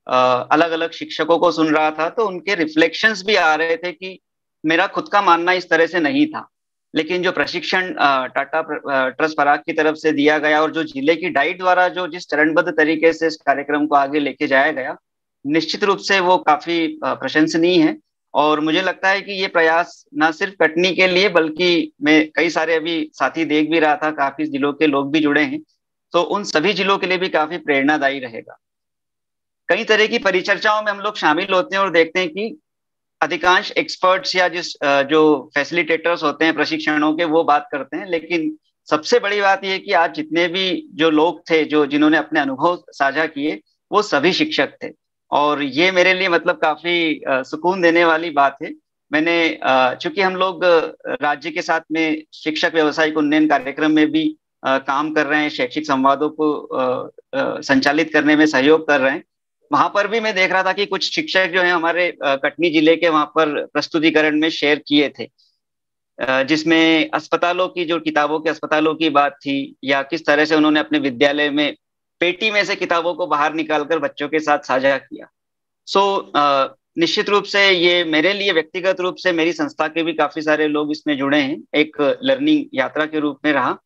अलग अलग शिक्षकों को सुन रहा था, तो उनके रिफ्लेक्शंस भी आ रहे थे कि मेरा खुद का मानना इस तरह से नहीं था, लेकिन जो प्रशिक्षण टाटा ट्रस्ट पराग की तरफ से दिया गया और जो जिले की डाइट द्वारा जो जिस चरणबद्ध तरीके से इस कार्यक्रम को आगे लेके जाया गया, निश्चित रूप से वो काफी प्रशंसनीय है। और मुझे लगता है कि ये प्रयास न सिर्फ कटनी के लिए, बल्कि मैं कई सारे अभी साथी देख भी रहा था, काफी जिलों के लोग भी जुड़े हैं, तो उन सभी जिलों के लिए भी काफी प्रेरणादायी रहेगा। कई तरह की परिचर्चाओं में हम लोग शामिल होते हैं और देखते हैं कि अधिकांश एक्सपर्ट्स या जो फैसिलिटेटर्स होते हैं प्रशिक्षणों के, वो बात करते हैं, लेकिन सबसे बड़ी बात यह है कि आज जितने भी जो लोग थे जिन्होंने अपने अनुभव साझा किए, वो सभी शिक्षक थे। और ये मेरे लिए मतलब काफी सुकून देने वाली बात है। मैंने चूंकि हम लोग राज्य के साथ में शिक्षक व्यवसायिक उन्नयन कार्यक्रम में भी काम कर रहे हैं, शैक्षिक संवादों को संचालित करने में सहयोग कर रहे हैं, वहां पर भी मैं देख रहा था कि कुछ शिक्षक जो हैं हमारे कटनी जिले के वहां पर प्रस्तुतिकरण में शेयर किए थे, जिसमें अस्पतालों की जो किताबों के अस्पतालों की बात थी, या किस तरह से उन्होंने अपने विद्यालय में पेटी में से किताबों को बाहर निकालकर बच्चों के साथ साझा किया। निश्चित रूप से ये मेरे लिए व्यक्तिगत रूप से, मेरी संस्था के भी काफी सारे लोग इसमें जुड़े हैं, एक लर्निंग यात्रा के रूप में रहा।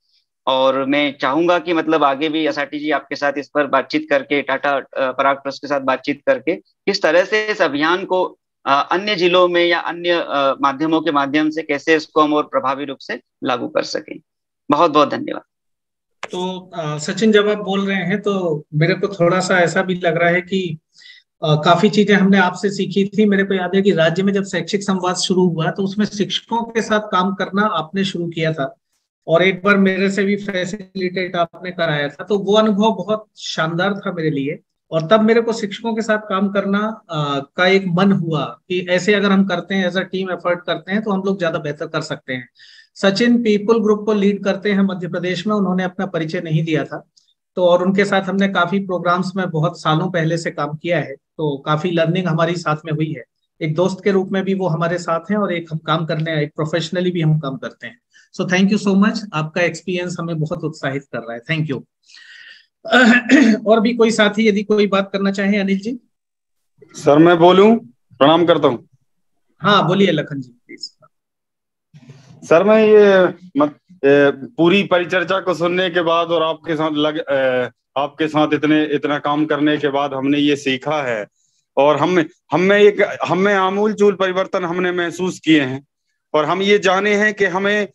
और मैं चाहूंगा कि मतलब आगे भी एसआरटी जी आपके साथ इस पर बातचीत करके, टाटा पराग ट्रस्ट के साथ बातचीत करके किस तरह से इस अभियान को अन्य जिलों में या अन्य माध्यमों के माध्यम से कैसे इसको हम और प्रभावी रूप से लागू कर सकें। बहुत बहुत धन्यवाद। तो सचिन, जब आप बोल रहे हैं तो मेरे को थोड़ा सा ऐसा भी लग रहा है कि काफी चीजें हमने आपसे सीखी थी। मेरे को याद है कि राज्य में जब शैक्षिक संवाद शुरू हुआ तो उसमें शिक्षकों के साथ काम करना आपने शुरू किया था, और एक बार मेरे से भी फैसिलिटेट आपने कराया था, तो वो अनुभव बहुत शानदार था मेरे लिए। और तब मेरे को शिक्षकों के साथ काम करना का एक मन हुआ कि ऐसे अगर हम करते हैं, एज अ टीम एफर्ट करते हैं, तो हम लोग ज्यादा बेहतर कर सकते हैं। सचिन पीपल ग्रुप को लीड करते हैं मध्य प्रदेश में, उन्होंने अपना परिचय नहीं दिया था, तो और उनके साथ हमने काफी प्रोग्राम्स में बहुत सालों पहले से काम किया है, तो काफी लर्निंग हमारी साथ में हुई है। एक दोस्त के रूप में भी वो हमारे साथ हैं, और एक हम काम करने, एक प्रोफेशनली भी हम काम करते हैं। सो थैंक यू सो मच, आपका एक्सपीरियंस हमें बहुत उत्साहित कर रहा है, थैंक यू। और भी कोई साथी यदि कोई बात करना चाहे? अनिल जी। सर मैं बोलूं? प्रणाम करता हूं। हाँ बोलिए लखन जी प्लीज। सर मैं ये पूरी परिचर्चा को सुनने के बाद और आपके साथ इतना काम करने के बाद हमने ये सीखा है, और हमें आमूल-चूल परिवर्तन हमने महसूस किए हैं, और हम ये जाने हैं कि हमें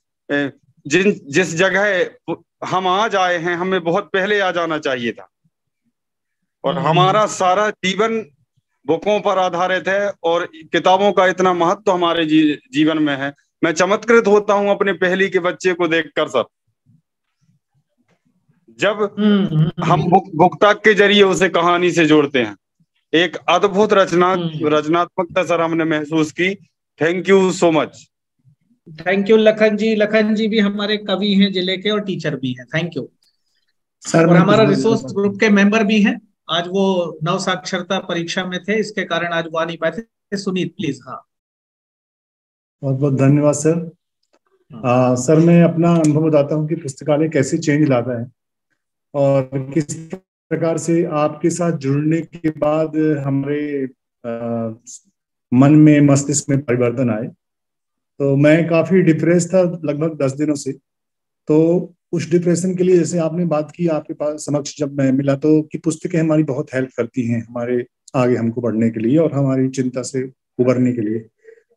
जिस जगह हम आज आए हैं हमें बहुत पहले आ जाना चाहिए था, और हमारा सारा जीवन बुकों पर आधारित है, और किताबों का इतना महत्व हमारे जीवन में है। मैं चमत्कृत होता हूं अपने पहली के बच्चे को देखकर सर, जब हम बुकताक के जरिए उसे कहानी से जोड़ते हैं। एक अद्भुत रचनात्मकता सर हमने महसूस की। Thank you so much. Thank you Lakhan ji. Lakhan ji भी हमारे कवि हैं जिले के, और टीचर भी हैं, थैंक यू सर। और हमारा रिसोर्स ग्रुप के मेंबर भी हैं। आज वो नव साक्षरता परीक्षा में थे, इसके कारण आज वो आ नहीं पाए थे। सुनीत प्लीज। हाँ बहुत बहुत धन्यवाद सर। सर मैं अपना अनुभव बताता हूँ कि पुस्तकालय कैसे चेंज लाता है, और किस प्रकार से आपके साथ जुड़ने के बाद हमारे मन में, मस्तिष्क में परिवर्तन आए। तो मैं काफी डिप्रेस था लगभग 10 दिनों से। तो उस डिप्रेशन के लिए, जैसे आपने बात की, आपके पास समक्ष जब मैं मिला, तो कि पुस्तकें हमारी बहुत हेल्प करती हैं हमारे आगे हमको बढ़ने के लिए और हमारी चिंता से उबरने के लिए।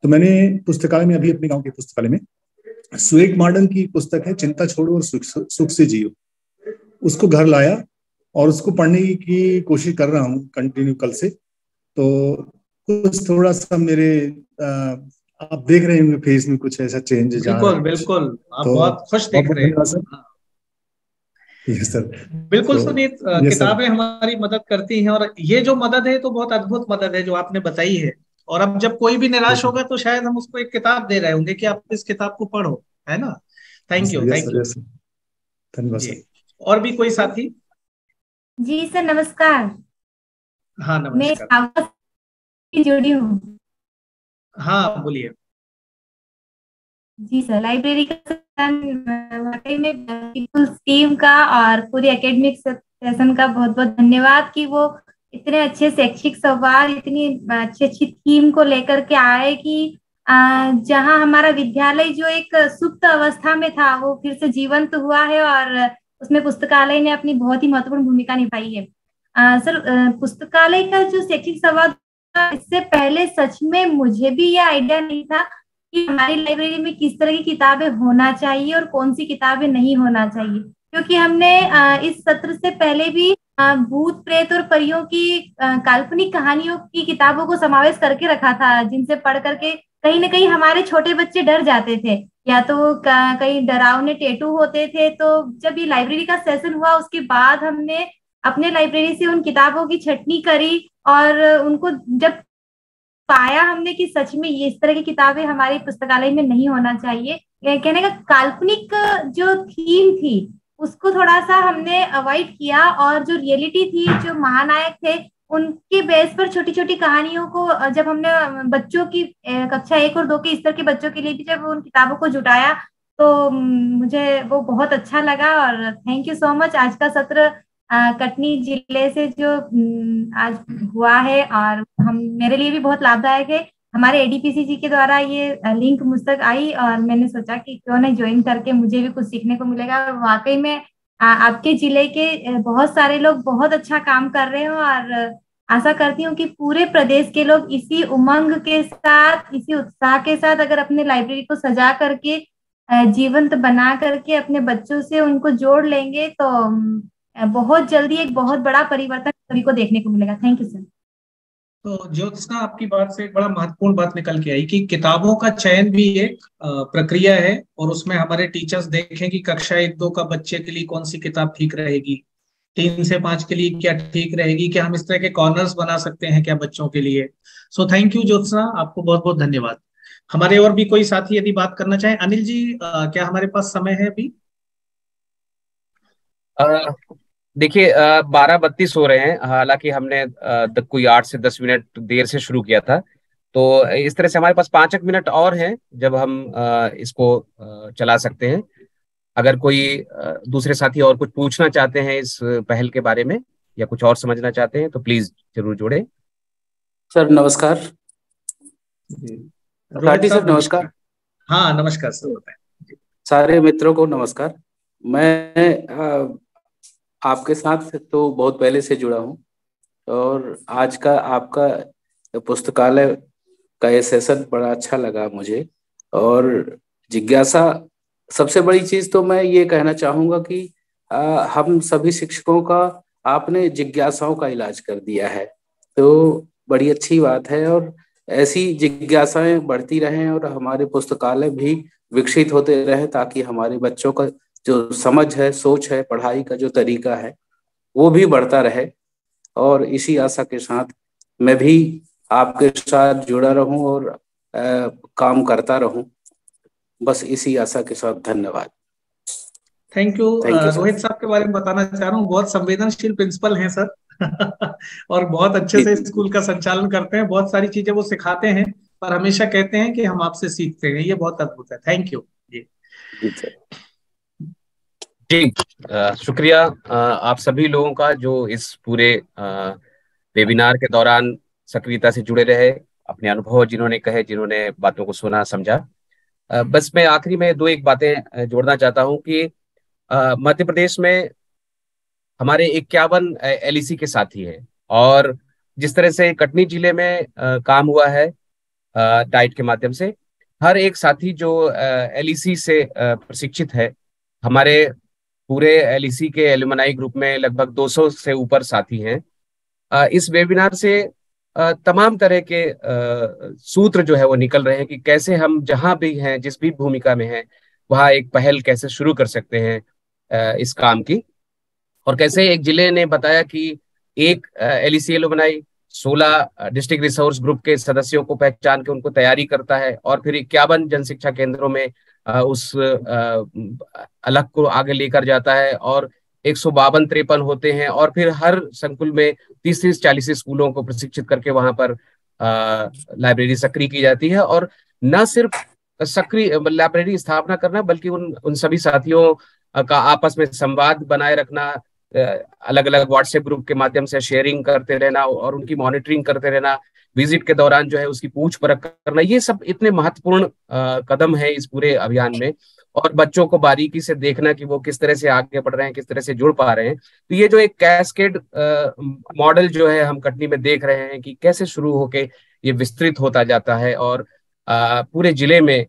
तो मैंने पुस्तकालय में, अभी अपने गांव के पुस्तकालय में सुएग मॉडर्न की पुस्तक है चिंता छोड़ो और सुख से जियो, उसको घर लाया और उसको पढ़ने की कोशिश कर रहा हूँ कंटिन्यू कल से। तो कुछ थोड़ा सा मेरे आप देख रहे होंगे फेस में कुछ ऐसा चेंज जा रहा है। बिल्कुल आप बहुत खुश दिख रहे हैं सर। Yes sir. बिल्कुल सुनीत, किताबें हमारी मदद करती हैं, और ये जो मदद है तो बहुत अद्भुत मदद है जो आपने बताई है। और अब जब कोई भी निराश होगा तो शायद हम उसको एक किताब दे रहे होंगे कि आप इस किताब को पढ़ो, है ना। थैंक यू, थैंक यू, धन्यवाद सर। और भी कोई साथी? जी सर नमस्कार। हाँ नमस्कार। मैं जुड़ी हूँ। हाँ बोलिए। जी सर, लाइब्रेरी का वाकई में पीपल्स टीम का और पूरी एकेडमिक सेशन का बहुत बहुत धन्यवाद कि वो इतने अच्छे शैक्षिक संवाद, इतनी अच्छी अच्छी थीम को लेकर के आए कि जहां हमारा विद्यालय जो एक सुप्त अवस्था में था वो फिर से जीवंत हुआ है, और उसमें पुस्तकालय ने अपनी बहुत ही महत्वपूर्ण भूमिका निभाई है। सर, पुस्तकालय का जो शैक्षिक संवाद, इससे पहले सच में मुझे भी यह आइडिया नहीं था कि हमारी लाइब्रेरी में किस तरह की किताबें होना चाहिए और कौन सी किताबें नहीं होना चाहिए, क्योंकि हमने इस सत्र से पहले भी भूत प्रेत और परियों की काल्पनिक कहानियों की किताबों को समावेश करके रखा था, जिनसे पढ़ करके कहीं ना कहीं हमारे छोटे बच्चे डर जाते थे, या तो कहीं डरावने टेटू होते थे। तो जब ये लाइब्रेरी का सेशन हुआ उसके बाद हमने अपने लाइब्रेरी से उन किताबों की छटनी करी, और उनको जब पाया हमने कि सच में ये इस तरह की किताबें हमारे पुस्तकालय में नहीं होना चाहिए। कहने का काल्पनिक जो थीम थी उसको थोड़ा सा हमने अवॉइड किया, और जो रियलिटी थी, जो महानायक थे, उनके बेस पर छोटी छोटी कहानियों को जब हमने बच्चों की कक्षा 1 और 2 के स्तर के बच्चों के लिए भी जब उन किताबों को जुटाया तो मुझे वो बहुत अच्छा लगा। और थैंक यू सो मच। आज का सत्र कटनी जिले से जो आज हुआ है, और हम मेरे लिए भी बहुत लाभदायक है। हमारे एडीपीसी जी के द्वारा ये लिंक मुझ तक आई और मैंने सोचा कि क्यों ना ज्वाइन करके मुझे भी कुछ सीखने को मिलेगा। और वाकई में आपके जिले के बहुत सारे लोग बहुत अच्छा काम कर रहे हो और आशा करती हूँ कि पूरे प्रदेश के लोग इसी उमंग के साथ, इसी उत्साह के साथ अगर अपने लाइब्रेरी को सजा करके जीवंत बना करके अपने बच्चों से उनको जोड़ लेंगे तो बहुत जल्दी एक बहुत बड़ा परिवर्तन सभी को देखने को मिलेगा। Thank you sir. तो ज्योत्सना, आपकी बात से एक बड़ा महत्वपूर्ण बात निकल के आई कि किताबों का चयन भी एक प्रक्रिया है और उसमें हमारे टीचर्स देखें कि कक्षा 1-2 का बच्चे के लिए कौन सी किताब ठीक रहेगी, 3 से 5 के लिए क्या ठीक रहेगी, क्या हम इस तरह के कॉर्नर्स बना सकते हैं क्या बच्चों के लिए। सो थैंक यू ज्योत्सना, आपको बहुत बहुत धन्यवाद। हमारे और भी कोई साथी यदि बात करना चाहें। अनिल जी, क्या हमारे पास समय है अभी? देखिए 12:32 हो रहे हैं, हालांकि हमने कोई 8 से 10 मिनट देर से शुरू किया था, तो इस तरह से हमारे पास 5 मिनट और हैं जब हम इसको चला सकते हैं। अगर कोई दूसरे साथी और कुछ पूछना चाहते हैं इस पहल के बारे में या कुछ और समझना चाहते हैं तो प्लीज जरूर जोड़े। सर नमस्कार। राठी सर नमस्कार। हाँ नमस्कार सर। सारे मित्रों को नमस्कार। मैं आपके साथ तो बहुत पहले से जुड़ा हूँ और आज का आपका पुस्तकालय का ये सेशन बड़ा अच्छा लगा मुझे। और जिज्ञासा, सबसे बड़ी चीज तो मैं ये कहना चाहूँगा कि हम सभी शिक्षकों का आपने जिज्ञासाओं का इलाज कर दिया है, तो बड़ी अच्छी बात है। और ऐसी जिज्ञासाएं बढ़ती रहें और हमारे पुस्तकालय भी विकसित होते रहे ताकि हमारे बच्चों का जो समझ है, सोच है, पढ़ाई का जो तरीका है वो भी बढ़ता रहे। और इसी आशा के साथ मैं भी आपके साथ जुड़ा रहूं और काम करता रहूं, बस इसी आशा के साथ। धन्यवाद। Thank you. रोहित साहब के बारे में बताना चाह रहा हूँ, बहुत संवेदनशील प्रिंसिपल हैं सर और बहुत अच्छे से स्कूल का संचालन करते हैं। बहुत सारी चीजें वो सिखाते हैं पर हमेशा कहते हैं कि हम आपसे सीखते हैं, ये बहुत अद्भुत है। थैंक यू जी। शुक्रिया आप सभी लोगों का जो इस पूरे वेबिनार के दौरान सक्रियता से जुड़े रहे, अपने अनुभव जिन्होंने कहे, जिन्होंने बातों को सुना समझा। बस मैं आखिरी में 2-1 बातें जोड़ना चाहता हूं कि मध्य प्रदेश में हमारे 51 LEC के साथी हैं और जिस तरह से कटनी जिले में काम हुआ है डाइट के माध्यम से, हर एक साथी जो LEC से प्रशिक्षित है, हमारे पूरे LEC के एलुमनाई ग्रुप में लगभग 200 से ऊपर साथी हैं। इस वेबिनार से तमाम तरह के सूत्र जो है वो निकल रहे हैं कि कैसे हम जहां भी हैं, जिस भी भूमिका में हैं, वहां एक पहल कैसे शुरू कर सकते हैं इस काम की। और कैसे एक जिले ने बताया कि एक LEC alumni 16 district resource group के सदस्यों को पहचान के उनको तैयारी करता है और फिर 51 जनशिक्षा केंद्रों में उस अलग को आगे लेकर जाता है और 152-53 होते हैं और फिर हर संकुल में 30-40 स्कूलों को प्रशिक्षित करके वहां पर लाइब्रेरी सक्रिय की जाती है। और न सिर्फ सक्रिय लाइब्रेरी स्थापना करना बल्कि उन सभी साथियों का आपस में संवाद बनाए रखना, अलग अलग व्हाट्सएप ग्रुप के माध्यम से शेयरिंग करते रहना और उनकी मॉनिटरिंग करते रहना, विजिट के दौरान जो है उसकी पूछ परख करना, ये सब इतने महत्वपूर्ण कदम है इस पूरे अभियान में। और बच्चों को बारीकी से देखना कि वो किस तरह से आगे बढ़ रहे हैं, किस तरह से जुड़ पा रहे हैं। तो ये जो एक कैस्केड मॉडल जो है हम कटनी में देख रहे हैं कि कैसे शुरू होके ये विस्तृत होता जाता है और पूरे जिले में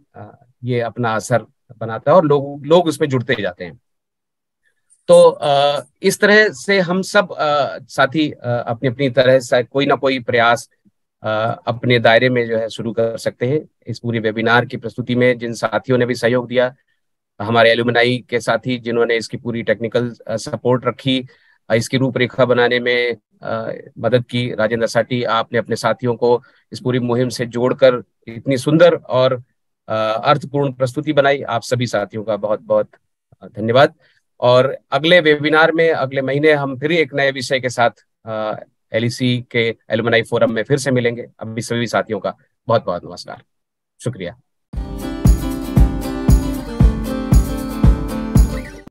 ये अपना असर बनाता है और लोग उसमें जुड़ते जाते हैं। तो इस तरह से हम सब साथी अपनी अपनी तरह से कोई ना कोई प्रयास अपने दायरे में जो है शुरू कर सकते हैं। इस पूरी वेबिनार की प्रस्तुति में जिन साथियों ने भी सहयोग दिया, हमारे एलुमनाई के साथी जिन्होंने इसकी पूरी टेक्निकल सपोर्ट रखी, इसकी रूपरेखा बनाने में मदद की, राजेंद्र साटी, आपने अपने साथियों को इस पूरी मुहिम से जोड़कर इतनी सुंदर और अर्थपूर्ण प्रस्तुति बनाई। आप सभी साथियों का बहुत बहुत धन्यवाद। और अगले वेबिनार में अगले महीने हम फिर एक नए विषय के साथ LEC के एलुमनाई फोरम में फिर से मिलेंगे। अभी सभी साथियों का बहुत बहुत नमस्कार, शुक्रिया।